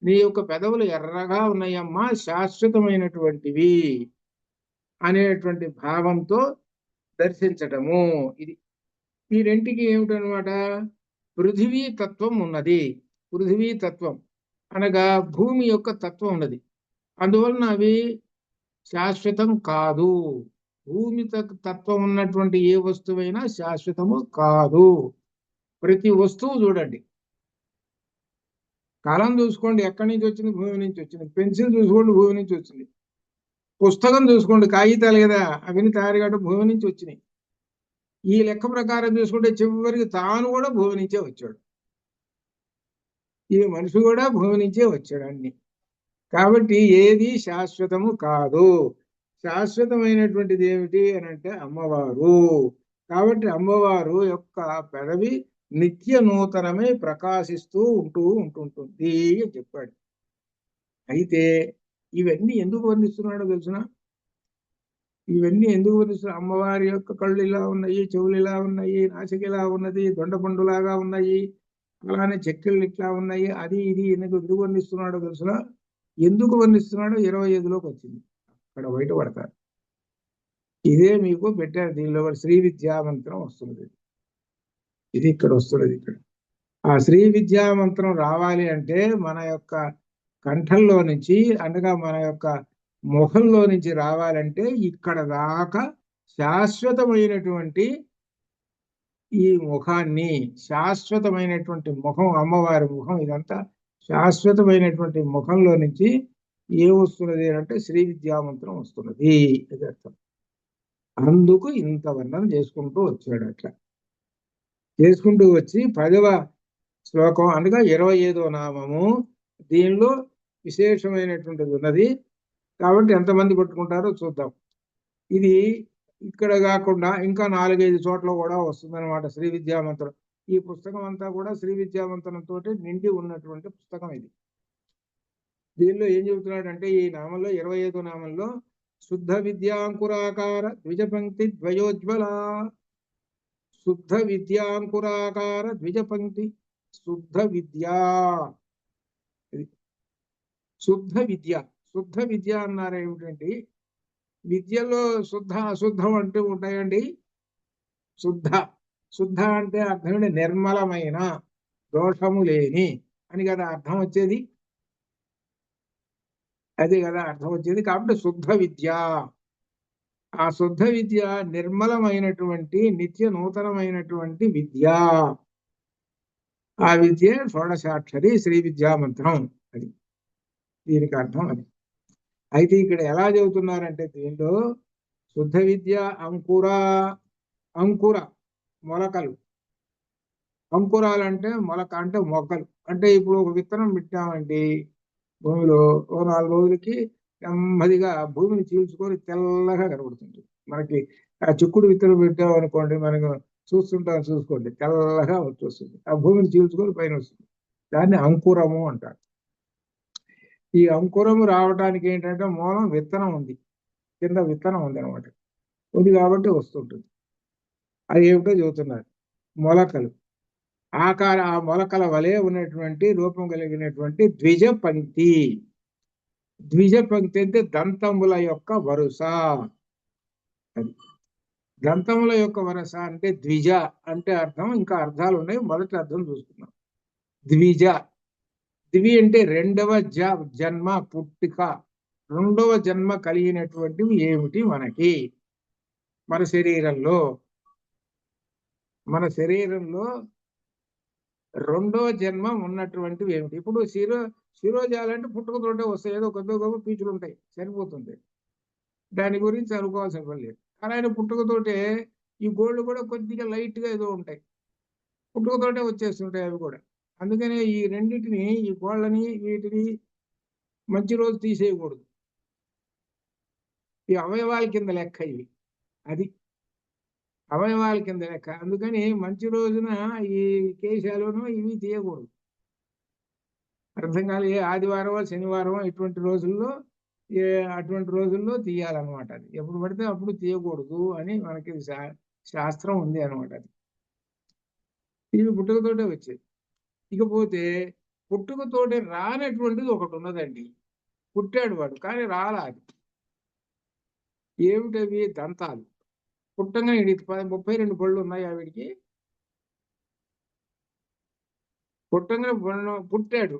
నీ యొక్క పెదవులు ఎర్రగా ఉన్నాయమ్మా, శాశ్వతమైనటువంటివి అనేటువంటి భావంతో దర్శించటము. ఇది ఈ రెంటికి ఏమిటనమాట? పృథివీ తత్వం ఉన్నది. పృథివీ తత్వం అనగా భూమి యొక్క తత్వం ఉన్నది. అందువలన అవి శాశ్వతం కాదు. భూమి తత్వం ఉన్నటువంటి ఏ వస్తువైనా శాశ్వతము కాదు. ప్రతి వస్తువు చూడండి, కలం చూసుకోండి, ఎక్కడి నుంచి వచ్చింది? భూమి నుంచి వచ్చింది. పెన్సిల్ చూసుకోండి, భూమి నుంచి వచ్చింది. పుస్తకం చూసుకోండి, కాగితాలు కదా, అవన్నీ తయారు కావడం భూమి నుంచి వచ్చినాయి. ఈ లెక్క ప్రకారం చూసుకుంటే చివరికి తాను కూడా భూమి నుంచే వచ్చాడు. ఈ మనిషి కూడా భూమి నుంచే వచ్చాడు అన్ని. కాబట్టి ఏది శాశ్వతము కాదు. శాశ్వతమైనటువంటిది ఏమిటి అని అంటే అమ్మవారు. కాబట్టి అమ్మవారు యొక్క పెదవి నిత్య నూతనమై ప్రకాశిస్తూ ఉంటుంటుంది అని చెప్పాడు. అయితే ఇవన్నీ ఎందుకు వర్ణిస్తున్నాడో తెలుసునా? ఇవన్నీ ఎందుకు వర్ణిస్తున్నాడు? అమ్మవారి యొక్క కళ్ళు ఇలా ఉన్నాయి, చెవులు ఇలా ఉన్నాయి, నాసిక ఇలా ఉన్నది, దొండపండులాగా ఉన్నాయి, అలానే చెక్కిళ్ళు ఇట్లా ఉన్నాయి, అది ఇది ఎందుకు వర్ణిస్తున్నాడో తెలుసునా? ఎందుకు వర్ణిస్తున్నాడో 25లోకి వచ్చింది, అక్కడ బయటపడతారు. ఇదే మీకు పెట్టారు. దీనిలో శ్రీ విద్యా మంత్రం వస్తున్నది. ఇది ఇక్కడ వస్తున్నది. ఇక్కడ ఆ శ్రీ విద్యా మంత్రం రావాలి అంటే మన యొక్క కంఠంలో నుంచి, అనగా మన యొక్క ముఖంలో నుంచి రావాలంటే ఇక్కడ దాకా శాశ్వతమైనటువంటి ఈ ముఖాన్ని, శాశ్వతమైనటువంటి ముఖం, అమ్మవారి ముఖం, ఇదంతా శాశ్వతమైనటువంటి ముఖంలో నుంచి ఏం వస్తున్నది అంటే శ్రీ విద్యా మంత్రం వస్తున్నది. అది అర్థం. అందుకు ఇంత వర్ణన చేసుకుంటూ వచ్చాడు. అట్లా చేసుకుంటూ వచ్చి 10వ శ్లోకం అనగా 25వ నామము, దీనిలో విశేషమైనటువంటిది ఉన్నది. కాబట్టి ఎంతమంది పట్టుకుంటారో చూద్దాం. ఇది ఇక్కడ కాకుండా ఇంకా 4-5 చోట్ల కూడా వస్తుందన్నమాట శ్రీ విద్యా మంత్రం. ఈ పుస్తకం అంతా కూడా శ్రీ విద్యా మంత్రంతో నిండి ఉన్నటువంటి పుస్తకం ఇది. దీనిలో ఏం చెబుతున్నాడంటే ఈ నామంలో 25వ నామంలో శుద్ధ విద్యాంకురాకార ద్విజపంక్తి ద్వయోజ్వల, శుద్ధ విద్యాంకురాకార ద్విజపంక్తి, శుద్ధ విద్యా, శుద్ధ విద్య. శుద్ధ విద్య అన్నారు ఏమిటండి? విద్యలో శుద్ధ అశుద్ధం అంటూ ఉంటాయండి. శుద్ధ, శుద్ధ అంటే అర్థం నిర్మలమైన, దోషము లేని అని కదా అర్థం వచ్చేది. అది కదా అర్థం వచ్చేది. కాబట్టి శుద్ధ విద్య, ఆ శుద్ధ విద్య నిర్మలమైనటువంటి నిత్య నూతనమైనటువంటి విద్య. ఆ విద్య షోడశాక్షరి శ్రీ విద్యా మంత్రం. అది దీనికి అర్థం. అది అయితే ఇక్కడ ఎలా చెబుతున్నారంటే దీనిలో శుద్ధ విద్య అంకుర, అంకుర మొలకలు. అంకురాలు అంటే మొలక అంటే మొక్కలు. అంటే ఇప్పుడు ఒక విత్తనం పెట్టామండి భూమిలో, ఓ 4 రోజులకి నెమ్మదిగా భూమిని చీల్చుకొని తెల్లగా కనబడుతుంది. మనకి ఆ చిక్కుడు విత్తనం పెట్టామనుకోండి, మనకు చూసుకోండి తెల్లగా వచ్చేస్తుంది. ఆ భూమిని చీల్చుకొని పైన వస్తుంది. దాన్ని అంకురము అంటారు. ఈ అంకురము రావడానికి ఏంటంటే మూలం విత్తనం ఉంది, కింద విత్తనం ఉంది అనమాట. ఉంది కాబట్టి వస్తుంటుంది. అది ఏమిటో చెబుతున్నారు. మొలకలు ఆ మొలకల వలె ఉన్నటువంటి రూపం కలిగినటువంటి ద్విజ పంక్తి. ద్విజ పంక్తి అంటే దంతముల యొక్క వరుస. అది దంతముల యొక్క వరుస అంటే ద్విజ అంటే అర్థం. ఇంకా అర్థాలు ఉన్నాయి, మొదటి అర్థం చూసుకున్నాం. ద్విజ, ద్వి అంటే రెండవ జన్మ, పుట్టిక, రెండవ జన్మ కలిగినటువంటివి ఏమిటి మనకి మన శరీరంలో? మన శరీరంలో రెండవ జన్మ ఉన్నటువంటివి ఏమిటి? ఇప్పుడు శిరోజాలంటే పుట్టుకతోటే వస్తాయి, ఏదో కొద్ది గొప్ప పీచులు ఉంటాయి, సరిపోతుంది. దాని గురించి అనుకోవాల్సిన పని లేదు. కానీ ఆయన పుట్టుకతోటే ఈ గోళ్ళు కూడా కొద్దిగా లైట్గా ఏదో ఉంటాయి. పుట్టుకతోటే వచ్చేస్తుంటాయి అవి కూడా. అందుకనే ఈ రెండింటిని, ఈ కోళ్ళని వీటిని మంచి రోజు తీసేయకూడదు. ఈ అవయవాల కింద లెక్క ఇవి. అది అవయవాల కింద లెక్క. అందుకని మంచి రోజున ఈ కేశాలను ఇవి తీయకూడదు. అర్థం కాదు. ఏ ఆదివారమో శనివారమో ఇటువంటి రోజుల్లో అటువంటి రోజుల్లో తీయాలన్నమాట. అది ఎప్పుడు పడితే అప్పుడు తీయకూడదు అని మనకి శాస్త్రం ఉంది అనమాట. అది ఇవి పుట్టుకతోటే వచ్చేది. ఇకపోతే పుట్టుకతోటే రానటువంటిది ఒకటి ఉన్నదండి. పుట్టాడు వాడు కానీ రాలాది. ఏమిటవి? దంతాలు. పుట్టంగానే 32 పళ్ళు ఉన్నాయి ఆవిడికి. పుట్టంగానే పుట్టాడు,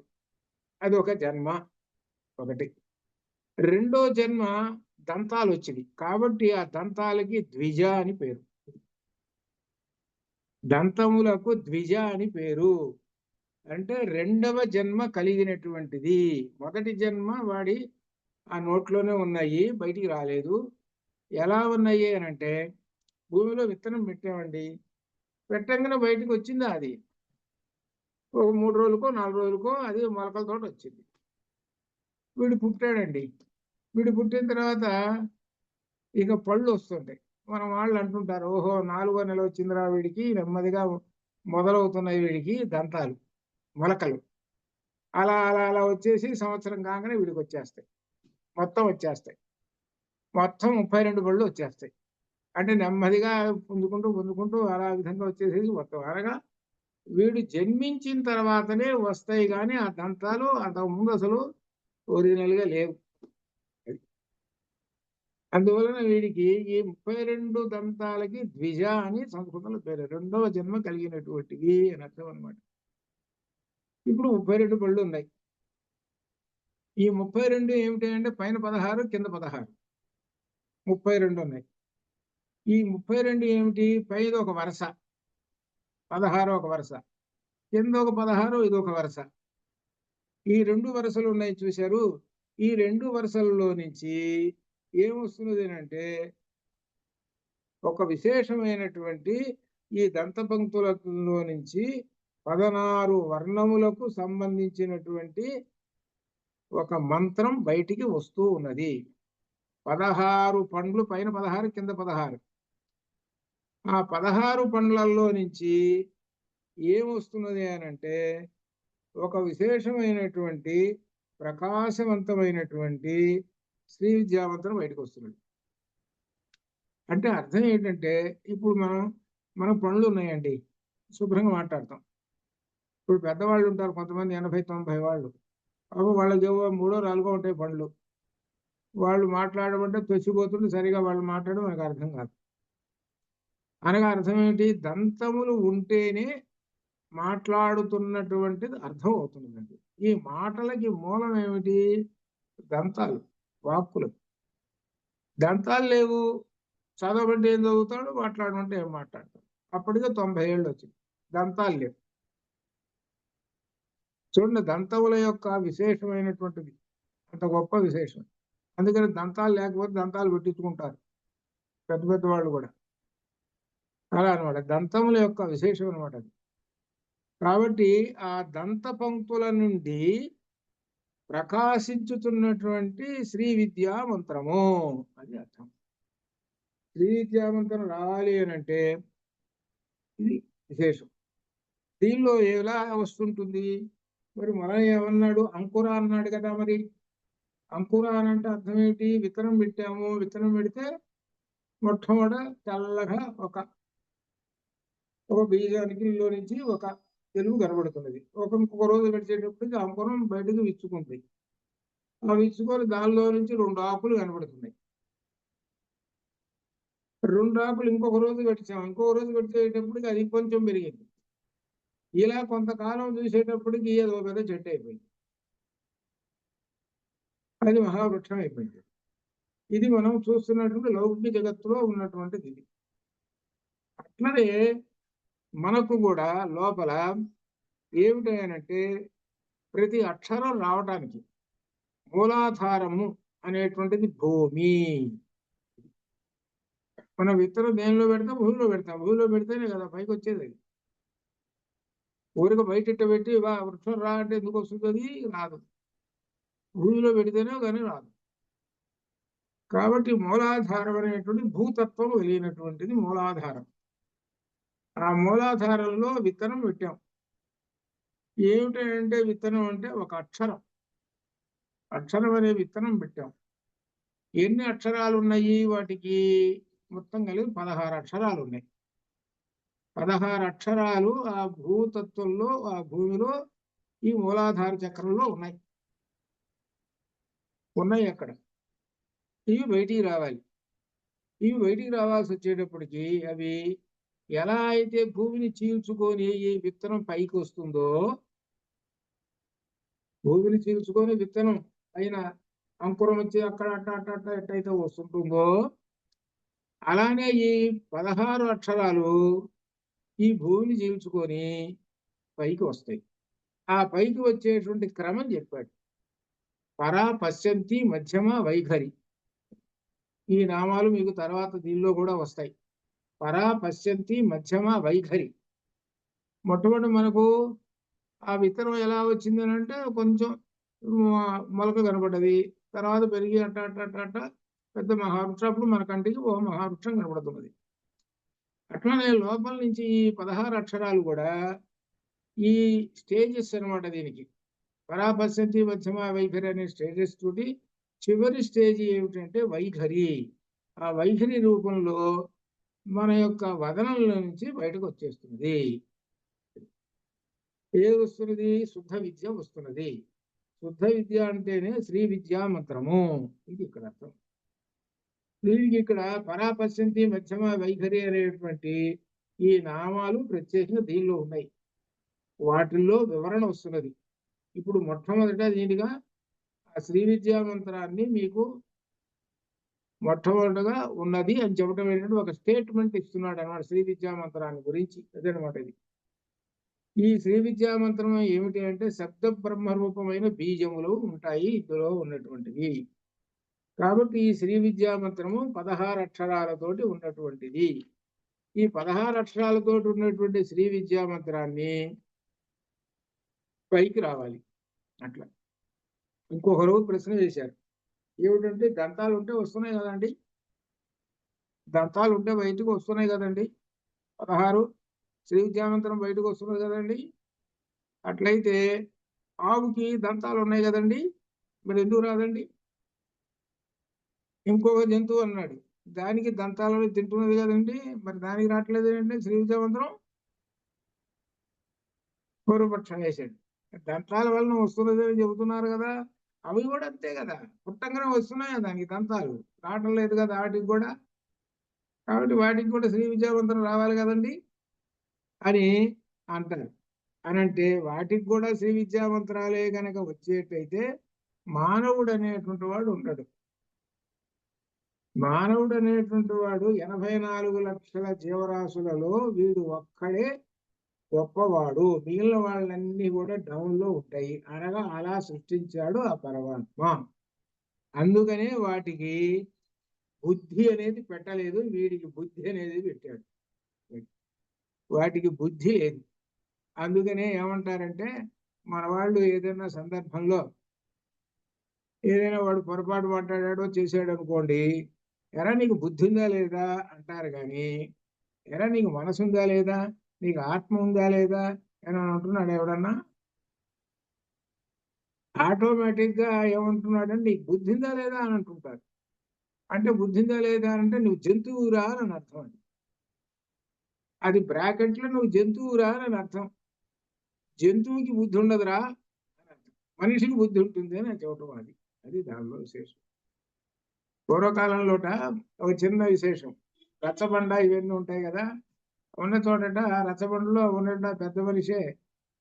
అది ఒక జన్మ ఒకటి. రెండో జన్మ దంతాలు వచ్చింది కాబట్టి ఆ దంతాలకి ద్విజ అని పేరు. దంతములకు ద్విజ అని పేరు. అంటే రెండవ జన్మ కలిగినటువంటిది. మొదటి జన్మ వాడి ఆ నోట్లోనే ఉన్నాయి, బయటికి రాలేదు. ఎలా ఉన్నాయి అని అంటే, భూమిలో విత్తనం పెట్టామండి, పెట్టంగానే బయటకు వచ్చింది. అది ఒక 3 రోజులకో 4 రోజులకో అది మొలకలతో వచ్చింది. వీడు పుట్టాడండి. వీడు పుట్టిన తర్వాత ఇక పళ్ళు వస్తుంటాయి. మన వాళ్ళు అంటుంటారు, ఓహో 4వ నెల వచ్చిందిరా వీడికి, నెమ్మదిగా మొదలవుతున్నాయి వీడికి దంతాలు, మొలకలు. అలా అలా అలా వచ్చేసి సంవత్సరం కాగానే వీడికి వచ్చేస్తాయి, మొత్తం వచ్చేస్తాయి. మొత్తం 32 పళ్ళు వచ్చేస్తాయి. అంటే నెమ్మదిగా పుంజుకుంటూ పుంజుకుంటూ అలా విధంగా వచ్చేసేసి మొత్తం. అనగా వీడు జన్మించిన తర్వాతనే వస్తాయి కానీ ఆ దంతాలు అంతకుముందు అసలు ఒరిజినల్గా లేవు. అందువలన వీడికి ఈ 32 దంతాలకి ద్విజ అని సంస్కృతంలో పేరు. రెండవ జన్మ కలిగినటువంటివి అని అర్థం అనమాట. ఇప్పుడు 32 పళ్ళు ఉన్నాయి. ఈ 32 ఏమిటి అంటే పైన 16 కింద 16, 32 ఉన్నాయి. ఈ 32 ఏమిటి? పైన ఒక వరుస 16 ఒక వరుస, కింద ఒక 16 ఇది ఒక వరుస. ఈ 2 వరుసలు ఉన్నాయి చూశారు. ఈ 2 వరుసలలో నుంచి ఏమొస్తున్నది అంటే ఒక విశేషమైనటువంటి ఈ దంతపంక్తులలో నుంచి 16 వర్ణములకు సంబంధించినటువంటి ఒక మంత్రం బయటికి వస్తూ ఉన్నది. 16 పండ్లు, పైన 16 కింద 16. ఆ 16 పండ్లలో నుంచి ఏమొస్తున్నది అని అంటే ఒక విశేషమైనటువంటి ప్రకాశవంతమైనటువంటి శ్రీ విద్యామంత్రం బయటకు వస్తున్నది. అంటే అర్థం ఏంటంటే, ఇప్పుడు మన పనులు ఉన్నాయండి, శుభ్రంగా మాట్లాడతాం. ఇప్పుడు పెద్దవాళ్ళు ఉంటారు కొంతమంది, 80-90 వాళ్ళు. అప్పుడు వాళ్ళకి ఏవో 3-4 ఉంటాయి పనులు. వాళ్ళు మాట్లాడమంటే తెచ్చిపోతుంటే సరిగా వాళ్ళు మాట్లాడడం మనకు అర్థం కాదు. అనగా అర్థం ఏంటి? దంతములు ఉంటేనే మాట్లాడుతున్నటువంటిది అర్థం అవుతుందండి. ఈ మాటలకి మూలం ఏమిటి? దంతాలు, వాక్కులు. దంతాలు లేవు, చదవమంటే ఏం చదువుతాడు, మాట్లాడమంటే ఏం మాట్లాడతాడు. అప్పటికే 90 ఏళ్ళు వచ్చింది, దంతాలు లేవు. చూడండి, దంతముల యొక్క విశేషమైనటువంటిది అంత గొప్ప విశేషం. అందుకని దంతాలు లేకపోతే దంతాలు పెట్టించుకుంటారు పెద్ద పెద్ద వాళ్ళు కూడా. అలా అనమాట, దంతముల యొక్క విశేషం అనమాట అది. కాబట్టి ఆ దంత పంక్తుల నుండి ప్రకాశించుతున్నటువంటి శ్రీ విద్యా మంత్రము అది అర్థం. శ్రీ విద్యా మంత్రం రావాలి అని అంటే ఇది విశేషం. దీనిలో ఎలా వస్తుంటుంది మరి? మనం ఏమన్నాడు? అంకుర అన్నాడు కదా. మరి అంకుర అని అంటే అర్థం ఏంటి? విత్తనం పెట్టాము, విత్తనం పెడితే మొట్టమొదట తెల్లగా ఒక బీజానికి నుంచి ఒక తెలుగు కనబడుతున్నది. ఇంకొక రోజు గడిచేటప్పటికి అంకురం బయటకు విచ్చుకుంది. ఆ విచ్చుకొని దానిలో నుంచి 2 ఆకులు కనబడుతున్నాయి. 2 ఆకులు ఇంకొక రోజు గడిచాము, ఇంకొక రోజు గడిచేటప్పటికి అది కొంచెం పెరిగింది. ఇలా కొంతకాలం చూసేటప్పటికి ఏదో పెద్ద చెట్టు అయిపోయింది, అది మహావృక్షం అయిపోయింది. ఇది మనం చూస్తున్నటువంటి లౌకిక జగత్తులో ఉన్నటువంటిది ఇది. అట్లనే మనకు కూడా లోపల ఏమిటంటే ప్రతి అక్షరం రావటానికి మూలాధారము అనేటువంటిది భూమి. మనం విత్తనం దేనిలో పెడతాం? భూమిలో పెడతాం. భూమిలో పెడితేనే కదా పైకి వచ్చేది. ఊరికి బయట పెట్టి వృక్షం రా అంటే ఎందుకు వస్తుంది? అది రాదు. భూమిలో పెడితేనే కానీ రాదు. కాబట్టి మూలాధారం అనేటువంటి భూతత్వం కలిగినటువంటిది మూలాధారం. ఆ మూలాధారంలో విత్తనం పెట్టాం. ఏమిటంటే విత్తనం అంటే ఒక అక్షరం. అక్షరం అనే విత్తనం పెట్టాం. ఎన్ని అక్షరాలు ఉన్నాయి వాటికి? మొత్తం కలిపి 16 అక్షరాలు ఉన్నాయి. 16 అక్షరాలు ఆ భూతత్వంలో, ఆ భూమిలో, ఈ మూలాధార చక్రంలో ఉన్నాయి. అక్కడ. ఇవి బయటికి రావాలి. ఇవి బయటికి రావాల్సి వచ్చేటప్పటికి అవి ఎలా అయితే భూమిని చీల్చుకొని ఈ విత్తనం పైకి వస్తుందో, భూమిని చీల్చుకొని విత్తనం పైన అంకురం వచ్చి అక్కడ అట్ట ఎట్టయితే వస్తుంటుందో, అలానే ఈ 16 అక్షరాలు ఈ భూమిని చీల్చుకొని పైకి వస్తాయి. ఆ పైకి వచ్చేటువంటి క్రమం చెప్పాడు. పరా, పశ్చంతి, మధ్యమ, వైఖరి. ఈ నామాలు మీకు తర్వాత దీనిలో కూడా వస్తాయి. పరా, పశ్చంతి, మధ్యమ, వైఖరి. మొట్టమొదటి మనకు ఆ విత్తనం ఎలా వచ్చింది అంటే కొంచెం మొలక కనపడ్డది. తర్వాత పెరిగి అట్ట పెద్ద మహావృక్షం. అప్పుడు మన కంటికి ఓ మహావృక్షం కనపడుతున్నది. అట్లానే లోపల నుంచి ఈ 16 అక్షరాలు కూడా ఈ స్టేజెస్ అనమాట. దీనికి పరాపశ్యంతి, మధ్యమ, వైఖరి అనే స్టేజెస్ తోటి చివరి స్టేజ్ ఏమిటంటే వైఖరి. ఆ వైఖరి రూపంలో మన యొక్క వదనంలో నుంచి బయటకు వచ్చేస్తున్నది. ఏది వస్తున్నది? శుద్ధ విద్య వస్తున్నది. శుద్ధ విద్య అంటేనే శ్రీ విద్యా మంత్రము. ఇది ఇక్కడ అర్థం. దీనికి ఇక్కడ పరాపశ్యంతి, మధ్యమ, వైఖరి అనేటువంటి ఈ నామాలు ప్రత్యేకంగా దీనిలో ఉన్నాయి. వాటిల్లో వివరణ వస్తున్నది. ఇప్పుడు మొట్టమొదట దీనిగా ఆ శ్రీ విద్యా మంత్రాన్ని మీకు మొట్టమొదటగా ఉన్నది అని చెప్పడం ఏంటంటే ఒక స్టేట్మెంట్ ఇస్తున్నాడు అన్నమాట శ్రీ విద్యా మంత్రాన్ని గురించి. అదనమాట ఇది. ఈ శ్రీ విద్యా మంత్రం ఏమిటి అంటే శబ్ద బ్రహ్మరూపమైన బీజములు ఉంటాయి ఇందులో ఉన్నటువంటివి. కాబట్టి ఈ శ్రీ విద్యా మంత్రము 16 అక్షరాలతోటి ఉన్నటువంటిది. ఈ 16 అక్షరాలతోటి ఉన్నటువంటి శ్రీ విద్యా మంత్రాన్ని పైకి రావాలి. అట్లా ఇంకొకరు ప్రశ్న చేశారు. ఏమిటంటే దంతాలు ఉంటే వస్తున్నాయి కదండి, దంతాలు ఉంటే బయటకు వస్తున్నాయి కదండి, 16 శ్రీ విద్యామంత్రం బయటకు వస్తున్నది కదండి. అట్లయితే ఆవుకి దంతాలు ఉన్నాయి కదండి, మరి ఎందుకు రాదండి? ఇంకొక జంతువు అన్నాడు, దానికి దంతాలను తింటున్నది కదండి, మరి దానికి రావట్లేదు ఏంటంటే శ్రీ విద్యామంత్రం? పూర్వపక్షం వేశాడు. దంతాల వలన వస్తున్నది అని చెబుతున్నారు కదా, అవి కూడా అంతే కదా, పుట్టంగానే వస్తున్నాయి దానికి దంతాలు, రావటం లేదు కదా వాటికి కూడా. కాబట్టి వాటికి కూడా శ్రీ విద్యావంతం రావాలి కదండి అని అంటారు. అని అంటే వాటికి కూడా శ్రీ విద్యావంతరాలే కనుక వచ్చేటైతే మానవుడు అనేటువంటి వాడు ఉండడు. మానవుడు అనేటువంటి వాడు 84 లక్షల జీవరాశులలో వీడు ఒక్కడే గొప్పవాడు, మిగిలిన వాళ్ళన్నీ కూడా డౌన్ లో ఉంటాయి అనగా అలా సృష్టించాడు ఆ పరమాత్మ. అందుకనే వాటికి బుద్ధి అనేది పెట్టలేదు, వీడికి బుద్ధి అనేది పెట్టాడు. వాటికి బుద్ధి లేదు. అందుకనే ఏమంటారంటే మన వాళ్ళు ఏదైనా సందర్భంలో ఏదైనా వాడు పొరపాటు మాట్లాడాడో చేశాడు అనుకోండి, ఎరా నీకు బుద్ధి ఉందా లేదా అంటారు. కానీ ఎరా నీకు మనసు ఉందా లేదా, నీకు ఆత్మ ఉందా లేదా అని అంటున్నాడు ఎవడన్నా? ఆటోమేటిక్ గా ఏమంటున్నాడంటే నీకు బుద్ధి ఉందా లేదా అని అంటుంటారు. అంటే బుద్ధి ఉందా లేదా అంటే నువ్వు జంతువురా అని అర్థం. అండి అది బ్రాకెట్లో నువ్వు జంతువురా అని అర్థం. జంతువుకి బుద్ధి ఉండదురా అని అర్థం, మనిషికి బుద్ధి ఉంటుంది అని చెప్పడం. అది దానిలో విశేషం. పూర్వకాలంలోట ఒక చిన్న విశేషం, రచ్చబండ ఇవన్నీ ఉంటాయి కదా, ఉన్న చోటట రచ్చబండలో ఉన్న పెద్ద మనిషే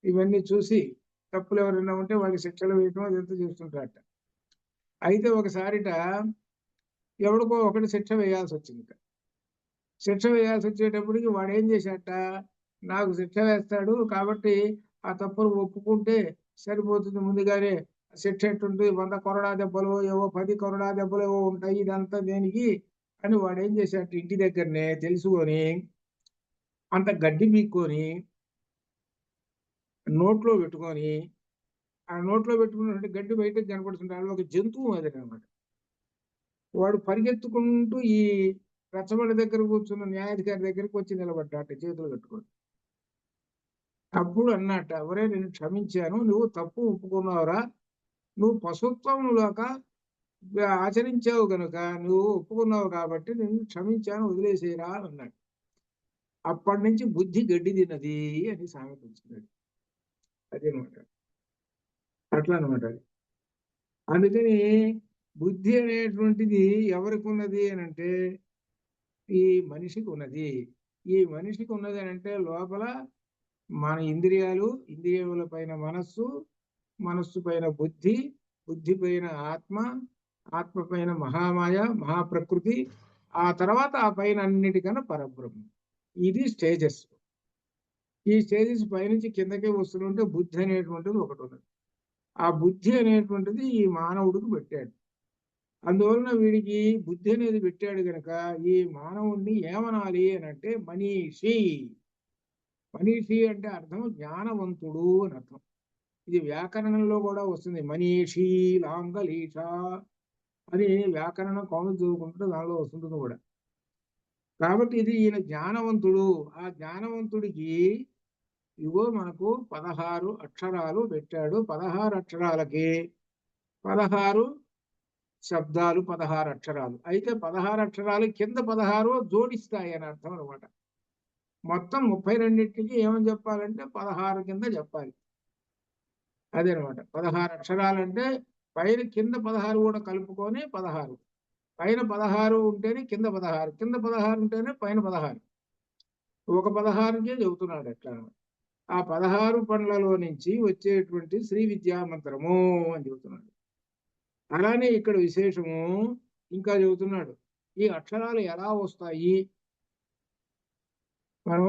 ఇవన్నీ చూసి తప్పులు ఎవరైనా ఉంటే వాళ్ళకి శిక్షలు వేయటం అదంతా చేస్తుంటారట. అయితే ఒకసారిట ఎవడికో ఒకటి శిక్ష వేయాల్సి వచ్చింది. శిక్ష వేయాల్సి వచ్చేటప్పటికి వాడు ఏం చేశాట, నాకు శిక్ష వేస్తాడు కాబట్టి ఆ తప్పులు ఒప్పుకుంటే సరిపోతుంది, ముందుగానే శిక్ష ఎట్టుంటుంది, 100 కొరడా దెబ్బలు ఏవో 10 కొరడా దెబ్బలు ఏవో ఉంటాయి, ఇదంతా దేనికి అని వాడు ఏం చేశాట, ఇంటి దగ్గరనే తెలుసుకొని అంత గడ్డి పీక్కొని నోట్లో పెట్టుకొని ఆ నోట్లో పెట్టుకున్నటువంటి గడ్డి బయటకు కనపడుతుంటాడు. ఒక జంతువు అది అనమాట. వాడు పరిగెత్తుకుంటూ ఈ రచ్చబండ దగ్గర కూర్చున్న న్యాయాధికారి దగ్గరికి వచ్చి నిలబడ్డాట చేతులు కట్టుకొని. అప్పుడు అన్నట్ట, ఎవరే నేను క్షమించాను, నువ్వు తప్పు ఒప్పుకున్నావురా, నువ్వు పశుత్వంలోక ఆచరించావు కనుక నువ్వు ఒప్పుకున్నావు కాబట్టి నేను క్షమించాను, వదిలేసేరా అని అన్నాడు. అప్పటి నుంచి బుద్ధి గడ్డి తిన్నది అని సామెత వచ్చింది. అదేనమాట, అట్లా అనమాట. అందుకని బుద్ధి అనేటువంటిది ఎవరికి ఉన్నది అని అంటే ఈ మనిషికి ఉన్నది. ఈ మనిషికి ఉన్నది అని అంటే లోపల మన ఇంద్రియాల పైన మనస్సు, మనస్సు పైన బుద్ధి, బుద్ధి పైన ఆత్మ, ఆత్మ పైన మహామాయ, మహాప్రకృతి, ఆ తర్వాత ఆ పైన అన్నిటికన్నా పరబ్రహ్మ. ఇది స్టేజెస్. ఈ స్టేజెస్ పైనుంచి కిందకే వస్తుంటే బుద్ధి అనేటువంటిది ఒకటి ఉన్నది. ఆ బుద్ధి అనేటువంటిది ఈ మానవుడికి పెట్టాడు. అందువలన వీడికి బుద్ధి అనేది పెట్టాడు కనుక ఈ మానవుడిని ఏమనాలి అని అంటే మనీషి. మనీషి అంటే అర్థం జ్ఞానవంతుడు అని అర్థం. ఇది వ్యాకరణంలో కూడా వస్తుంది. మనీషి లాంగలీష అని వ్యాకరణం కౌలు చదువుకుంటే దానిలో వస్తుంటుంది కూడా. కాబట్టి ఇది ఈయన జ్ఞానవంతుడు. ఆ జ్ఞానవంతుడికి ఇగో మనకు 16 అక్షరాలు పెట్టాడు. 16 అక్షరాలకి 16 శబ్దాలు, 16 అక్షరాలు. అయితే 16 అక్షరాలు కింద 16 జోడిస్తాయి అని అర్థం అనమాట. మొత్తం 32కి ఏమని చెప్పాలంటే 16 కింద చెప్పాలి. అదేనమాట. 16 అక్షరాలంటే పైన కింద 16 కూడా కలుపుకొని 16. పైన 16 ఉంటేనే కింద 16, కింద 16 ఉంటేనే పైన 16. ఒక 16కే చెబుతున్నాడు ఎట్లా. ఆ 16 పండ్లలో నుంచి వచ్చేటువంటి శ్రీ విద్యా మంత్రము అని చెబుతున్నాడు. అలానే ఇక్కడ విశేషము ఇంకా చెబుతున్నాడు. ఈ అక్షరాలు ఎలా వస్తాయి? మనం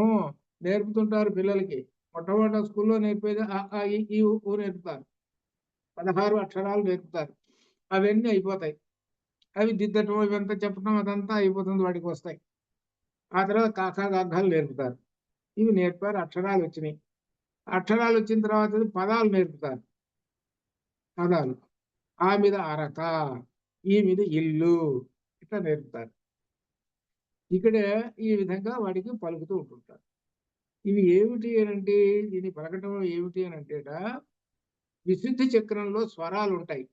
నేర్పుతుంటారు పిల్లలకి. మొట్టమొదటి స్కూల్లో నేర్పేది అ, ఆ, ఇ, ఈ, ఊ నేర్పుతారు. 16 అక్షరాలు నేర్పుతారు. అవన్నీ అయిపోతాయి. అవి దిద్దటం ఇవంతా చెప్పడం అదంతా అయిపోతుంది, వాడికి వస్తాయి. ఆ తర్వాత కాకా గాఘాలు నేర్పుతారు. ఇవి నేర్పారు, అక్షరాలు వచ్చినాయి. అక్షరాలు వచ్చిన తర్వాత పదాలు నేర్పుతారు. పదాలు ఆ మీద అరక, ఈ మీద ఇల్లు, ఇట్లా నేర్పుతారు. ఇక్కడ ఈ విధంగా వాడికి పలుకుతూ ఉంటుంటారు. ఇవి ఏమిటి అనంటే, దీని పలకటం ఏమిటి అని అంటేట విశుద్ధి చక్రంలో స్వరాలు ఉంటాయి.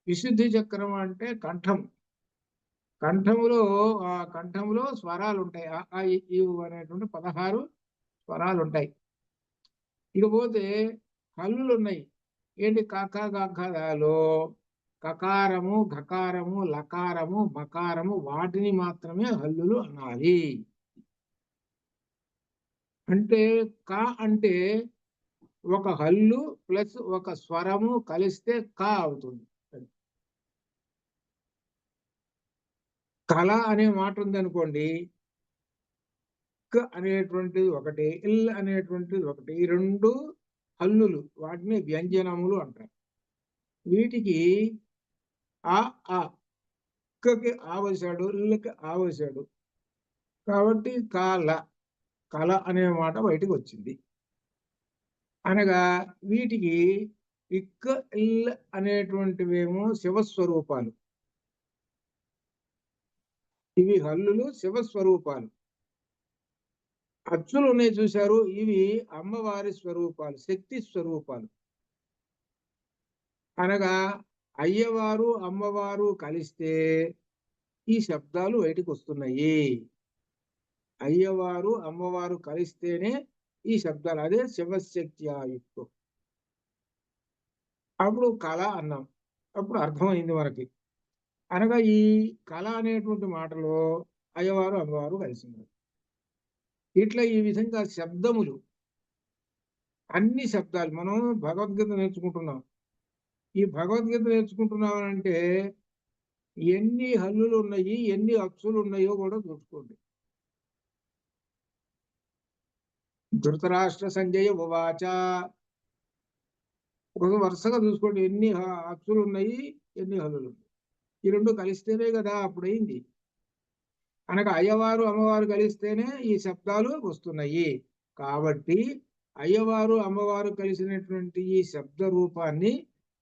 విశుద్ధి చక్రం అంటే కంఠం. కంఠంలో స్వరాలు ఉంటాయి. అ, ఆ, ఇ, ఈ అనేటువంటి 16 స్వరాలు ఉంటాయి. ఇకపోతే హల్లులు ఉన్నాయి. ఏంటి? కాకా గాఘాలో కకారము, ఘకారము, లకారము, మకారము, వాటిని మాత్రమే హల్లులు అనాలి. అంటే క అంటే ఒక హల్లు ప్లస్ ఒక స్వరము కలిస్తే క అవుతుంది. కళ అనే మాట ఉందనుకోండి, క్ అనేటువంటిది ఒకటి, ఇల్ అనేటువంటిది ఒకటి. ఈ రెండు హల్లులు, వాటిని వ్యంజనములు అంటారు. వీటికి ఆ ఆ కి ఆవశాడు, ఇళ్ళకి ఆవశాడు. కాబట్టి కళ అనే మాట బయటకు వచ్చింది. అనగా వీటికి ఇక్క ఇల్ అనేటువంటివేమో శివస్వరూపాలు. ఇవి హల్లులు శివస్వరూపాలు. అచ్చులు ఉన్నాయి చూశారు, ఇవి అమ్మవారి స్వరూపాలు, శక్తి స్వరూపాలు. అనగా అయ్యవారు అమ్మవారు కలిస్తే ఈ శబ్దాలు బయటకు వస్తున్నాయి. అయ్యవారు అమ్మవారు కలిస్తేనే ఈ శబ్దాలు. అదే శివశక్త్యాయుక్తం. అప్పుడు కళ అన్నాం. అప్పుడు అర్థమైంది మనకి. అనగా ఈ కళ అనేటువంటి మాటలో అయ్యవారు అమ్మవారు కలిసినారు. ఇట్లా ఈ విధంగా శబ్దములు, అన్ని శబ్దాలు. మనం భగవద్గీత నేర్చుకుంటున్నాం. ఈ భగవద్గీత నేర్చుకుంటున్నామనంటే ఎన్ని హల్లులు ఉన్నాయి, ఎన్ని అచ్చులు ఉన్నాయో కూడా చూసుకోండి. ధృతరాష్ట్ర సంజయ ఉవాచ, ఒక వరుసగా చూసుకోండి ఎన్ని అచ్చులు ఉన్నాయి, ఎన్ని హల్లులు ఉన్నాయి. ఈ రెండు కలిస్తేనే కదా అప్పుడైంది. అనగా అయ్యవారు అమ్మవారు కలిస్తేనే ఈ శబ్దాలు వస్తున్నాయి. కాబట్టి అయ్యవారు అమ్మవారు కలిసినటువంటి ఈ శబ్ద రూపాన్ని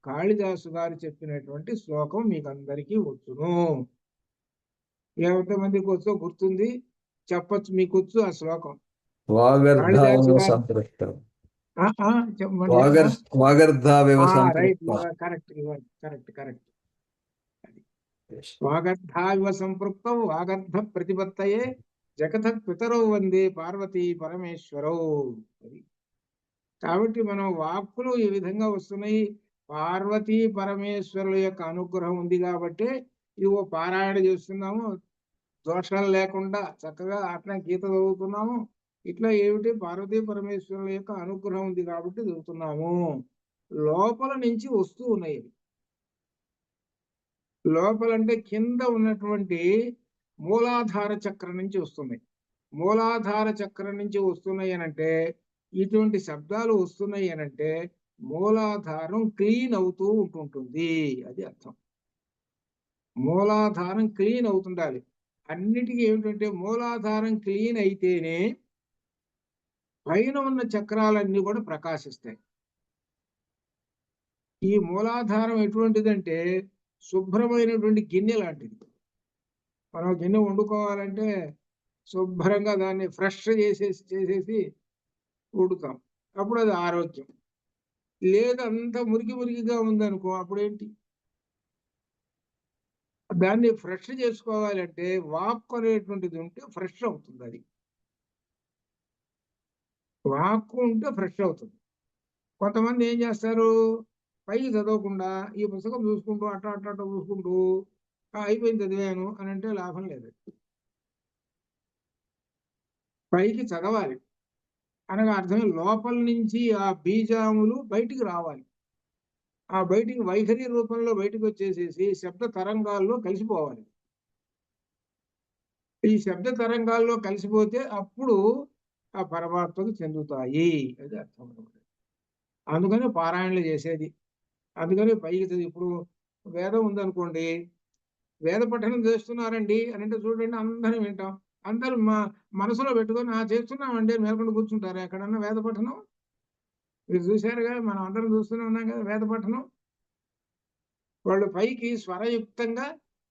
కాళిదాసు గారు చెప్పినటువంటి శ్లోకం మీకు అందరికీ వచ్చును. ఎంతమందికి వచ్చో గుర్తుంది, చెప్పచ్చు, మీకు వచ్చు ఆ శ్లోకం. కాళిదాసు గారు చెప్పండి. Right, correct correct correct. వాగర్ధావివ సంపృక్తౌ వాగర్ధ ప్రతిపత్తయే జగత పితరౌ వందే పార్వతీ పరమేశ్వరౌ. కాబట్టి మనం వాక్కులు ఈ విధంగా వస్తున్నాయి. పార్వతీ పరమేశ్వరుల యొక్క అనుగ్రహం ఉంది కాబట్టి ఇవో పారాయణ చేస్తున్నాము, దోషాలు లేకుండా చక్కగా అట్లా గీత చదువుతున్నాము. ఇట్లా ఏమిటి, పార్వతీ పరమేశ్వరుల యొక్క అనుగ్రహం ఉంది కాబట్టి చదువుతున్నాము. లోపల నుంచి వస్తూ ఉన్నాయి. లోపలంటే కింద ఉన్నటువంటి మూలాధార చక్రం నుంచి వస్తున్నాయి. మూలాధార చక్రం నుంచి వస్తున్నాయి అనంటే, ఇటువంటి శబ్దాలు వస్తున్నాయి అనంటే మూలాధారం క్లీన్ అవుతూ ఉంటుంటుంది, అది అర్థం. మూలాధారం క్లీన్ అవుతుండాలి. అన్నిటికీ ఏమిటంటే మూలాధారం క్లీన్ అయితేనే పైన ఉన్న చక్రాలన్నీ కూడా ప్రకాశిస్తాయి. ఈ మూలాధారం ఎటువంటిదంటే శుభ్రమైనటువంటి గిన్నె లాంటిది. మనం గిన్నె వండుకోవాలంటే శుభ్రంగా దాన్ని ఫ్రెష్ చేసేసి వండుతాం, అప్పుడు అది ఆరోగ్యం. లేదు అంత మురికిగా ఉందనుకో, అప్పుడేంటి, దాన్ని ఫ్రెష్ చేసుకోవాలంటే వాక్కు అనేటువంటిది ఉంటే ఫ్రెష్ అవుతుంది. అది వాక్కు ఉంటే ఫ్రెష్ అవుతుంది. కొంతమంది ఏం చేస్తారు, పైకి చదవకుండా ఈ పుస్తకం చూసుకుంటూ అట్లా చూసుకుంటూ అయిపోయింది చదివాను అని అంటే లాభం లేదు. పైకి చదవాలి అనగా అర్థమే లోపల నుంచి ఆ బీజాములు బయటికి రావాలి. ఆ బయటికి వైఖరి రూపంలో బయటకు వచ్చేసేసి శబ్ద తరంగాల్లో కలిసిపోవాలి. ఈ శబ్ద తరంగాల్లో కలిసిపోతే అప్పుడు ఆ పరమాత్మకు చెందుతాయి, అది అర్థం. అందుకని పారాయణలు చేసేది. అందుకని పైకి ఇప్పుడు వేదం ఉందనుకోండి, వేద పఠనం చేస్తున్నారండి అని అంటే చూడండి, అందరం వింటాం. అందరూ మనసులో పెట్టుకొని చేస్తున్నామండి మేల్కొని కూర్చుంటారు. ఎక్కడన్నా వేద పఠనం మీరు చూశారుగా, మనం అందరం చూస్తూనే ఉన్నాం కదా వేద పఠనం. వాళ్ళు పైకి స్వరయుక్తంగా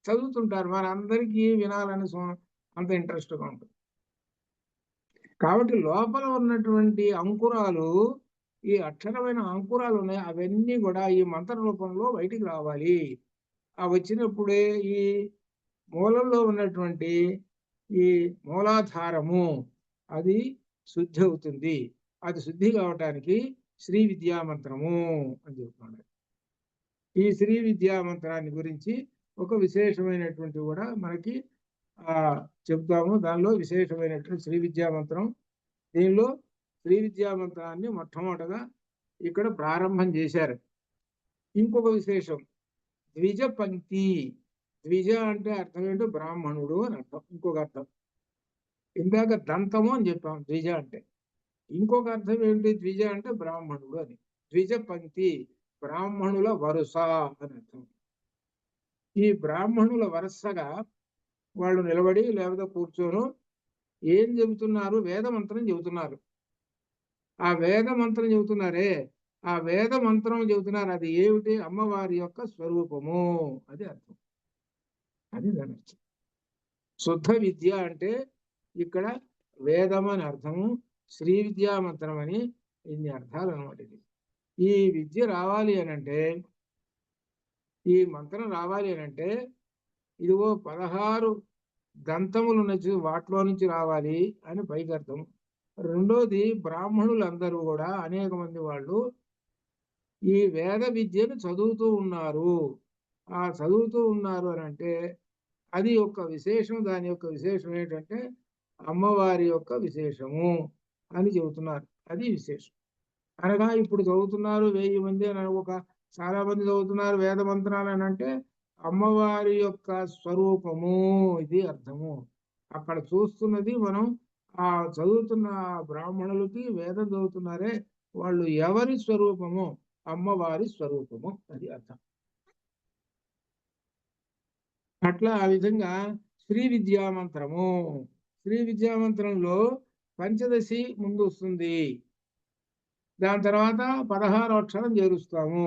చదువుతుంటారు, మన అందరికీ వినాలని అంత ఇంట్రెస్ట్గా ఉంటుంది. కాబట్టి లోపల ఉన్నటువంటి అంకురాలు, ఈ అక్షరమైన అంకురాలు ఉన్నాయి, అవన్నీ కూడా ఈ మంత్ర రూపంలో బయటికి రావాలి. ఆ వచ్చినప్పుడే ఈ మూలంలో ఉన్నటువంటి ఈ మూలాధారము అది శుద్ధి అవుతుంది. అది శుద్ధి కావటానికి శ్రీ విద్యామంత్రము అని చెప్తున్నాడు. ఈ శ్రీ విద్యామంత్రాన్ని గురించి ఒక విశేషమైనటువంటి కూడా మనకి చెప్తాము. దానిలో విశేషమైనటువంటి శ్రీ విద్యామంత్రం. దీనిలో శ్రీ విద్యామంత్రాన్ని మొట్టమొదటగా ఇక్కడ ప్రారంభం చేశారు. ఇంకొక విశేషం, ద్విజ పంక్తి. ద్విజ అంటే అర్థం ఏంటో బ్రాహ్మణుడు అని అర్థం. ఇంకొక అర్థం, ఇందాక దంతము అని చెప్పాం ద్విజ అంటే. ఇంకొక అర్థం ఏంటి, ద్విజ అంటే బ్రాహ్మణుడు అని. ద్విజ పంక్తి, బ్రాహ్మణుల వరుస అని అర్థం. ఈ బ్రాహ్మణుల వరుసగా వాళ్ళు నిలబడి లేకపోతే కూర్చోను ఏం చెబుతున్నారు, వేద మంత్రం చెబుతున్నారు. ఆ వేద మంత్రం చెబుతున్నారే, ఆ వేద మంత్రం చెబుతున్నారు, అది ఏమిటి, అమ్మవారి యొక్క స్వరూపము, అది అర్థం. అది దాని అర్థం. శుద్ధ విద్య అంటే ఇక్కడ వేదం అని అర్థము, శ్రీ విద్యా మంత్రం అని ఇన్ని అర్థాలు అనమాట. ఈ విద్య రావాలి అనంటే, ఈ మంత్రం రావాలి అనంటే ఇదిగో 16 దంతములు నుంచి వాటిలో నుంచి రావాలి అని పైకి అర్థం. రెండోది, బ్రాహ్మణులందరూ కూడా అనేక మంది వాళ్ళు ఈ వేద విద్యను చదువుతూ ఉన్నారు. ఆ చదువుతూ ఉన్నారు అని అంటే అది యొక్క విశేషం. దాని యొక్క విశేషం ఏంటంటే అమ్మవారి యొక్క విశేషము అని చెబుతున్నారు, అది విశేషం. అనగా ఇప్పుడు చదువుతున్నారు 1000 మంది అని చాలా మంది చదువుతున్నారు వేద మంత్రాలు అని అంటే అమ్మవారి యొక్క స్వరూపము, ఇది అర్థము. అక్కడ చూస్తున్నది మనం ఆ చదువుతున్న బ్రాహ్మణులకి వేదం చదువుతున్నారే వాళ్ళు ఎవరి స్వరూపము, అమ్మవారి స్వరూపము, అది అర్థం. అట్లా ఆ విధంగా శ్రీ విద్యామంత్రము, శ్రీ విద్యామంత్రంలో పంచదశి ముందు వస్తుంది. దాని తర్వాత 16వ అక్షరం చేరుస్తాము,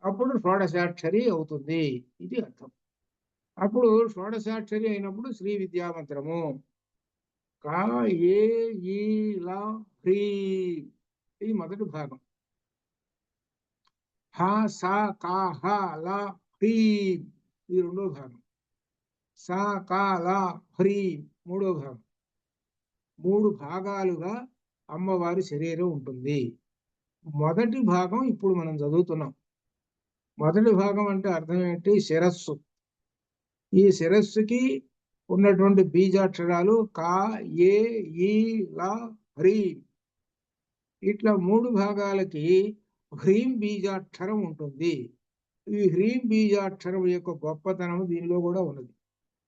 అప్పుడు షోడశాక్షరి అవుతుంది. ఇది అర్థం. అప్పుడు షోడశాక్షరి అయినప్పుడు శ్రీ విద్యా మంత్రము కా ఏ ఈ లా హ్రీ, ఇది మొదటి భాగం. హ స కా హ ల హ్రీ, ఇది రెండో భాగం. స కా ల హ్రీ మూడో భాగం. 3 భాగాలుగా అమ్మవారి శరీరం ఉంటుంది. మొదటి భాగం ఇప్పుడు మనం చదువుతున్నాం. మొదటి భాగం అంటే అర్థం ఏంటి? శిరస్సు. ఈ శిరస్సుకి ఉన్నటువంటి బీజాక్షరాలు కా ఏ ఈ లా హ్రీం. ఇట్లా 3 భాగాలకి హ్రీం బీజాక్షరం ఉంటుంది. ఈ హ్రీం బీజాక్షరం యొక్క గొప్పతనం దీనిలో కూడా ఉన్నది.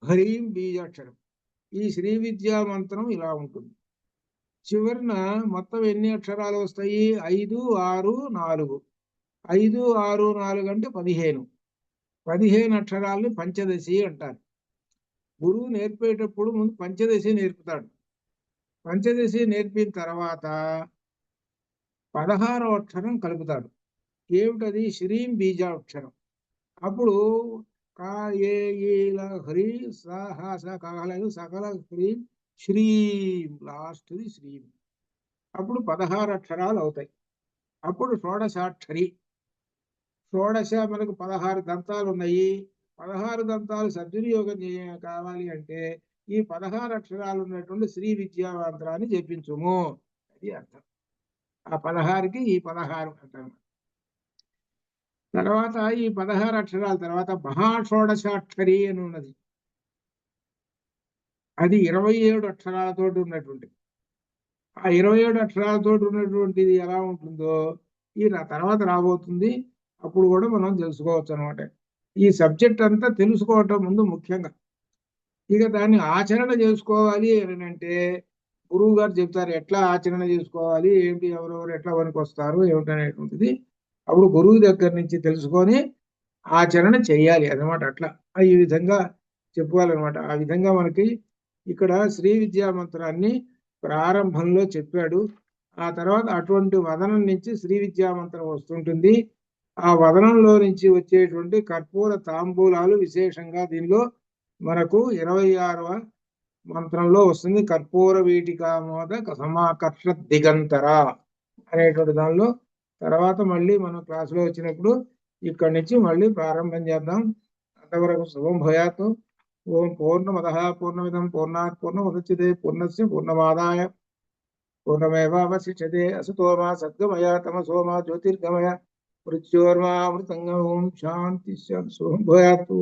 హ్రీం బీజాక్షరం. ఈ శ్రీ విద్యా మంత్రం ఇలా ఉంటుంది. చివరిన మొత్తం ఎన్ని అక్షరాలు వస్తాయి? 5 6 4. 5 6 4 అంటే 15. 15 అక్షరాలని పంచదశి అంటారు. గురువు నేర్పేటప్పుడు ముందు పంచదశి నేర్పుతాడు. పంచదశి నేర్పిన తర్వాత 16వ అక్షరం కలుపుతాడు. ఏమిటది? శ్రీం బీజాక్షరం. అప్పుడు కా ఏ ఈ ల హ్రీ స హ స కహలేదు సకల హ్రీం శ్రీం, లాస్ట్ది శ్రీం. అప్పుడు 16 అక్షరాలు అవుతాయి. అప్పుడు షోడశాక్షరి. షోడశ మనకు 16 దంతాలు ఉన్నాయి. 16 దంతాలు సద్వినియోగం కావాలి అంటే ఈ 16 అక్షరాలు ఉన్నటువంటి శ్రీ విద్యా మంత్రాన్ని జపించుము, అది అర్థం. ఆ 16కి ఈ 16 అంటారు. తర్వాత ఈ 16 అక్షరాల తర్వాత మహాషోడశాక్షరి అని ఉన్నది. అది 27 అక్షరాలతో ఉన్నటువంటిది. ఆ 27 అక్షరాలతో ఉన్నటువంటిది ఎలా ఉంటుందో ఈ తర్వాత రాబోతుంది. అప్పుడు కూడా మనం తెలుసుకోవచ్చు అనమాట. ఈ సబ్జెక్ట్ అంతా తెలుసుకోవటం ముందు ముఖ్యంగా. ఇక దాన్ని ఆచరణ చేసుకోవాలి అని అంటే గురువు గారు చెప్తారు ఎట్లా ఆచరణ చేసుకోవాలి, ఏంటి, ఎవరెవరు ఎట్లా పనికి వస్తారు ఏమిటనేటువంటిది అప్పుడు గురువు దగ్గర నుంచి తెలుసుకొని ఆచరణ చెయ్యాలి అన్నమాట. అట్లా ఈ విధంగా చెప్పుకోవాలన్నమాట. ఆ విధంగా మనకి ఇక్కడ శ్రీ విద్యా మంత్రాన్ని ప్రారంభంలో చెప్పాడు. ఆ తర్వాత అటువంటి వదనం నుంచి శ్రీ విద్యా మంత్రం వస్తుంటుంది. ఆ వదనంలో నుంచి వచ్చేటువంటి కర్పూర తాంబూలాలు విశేషంగా దీనిలో మనకు 26వ మంత్రంలో వస్తుంది. కర్పూర వీటికామోద సమాకర్ష దిగంతర అనేటువంటి దానిలో. తర్వాత మళ్ళీ మనం క్లాసులో వచ్చినప్పుడు ఇక్కడి నుంచి మళ్ళీ ప్రారంభం చేద్దాం. అంతవరకు శుభం భయాత్. ఓం పూర్ణమదః పూర్ణమిదం పూర్ణాత్ పూర్ణముదచ్యతే పూర్ణస్య పూర్ణమాదాయ పూర్ణమేవావశిష్యతే. అసతో మా సద్గమయ తమసో మా జ్యోతిర్గమయ మృత్యోర్మా మృతంగం. ఓం శాంతి శుభం భయాత్.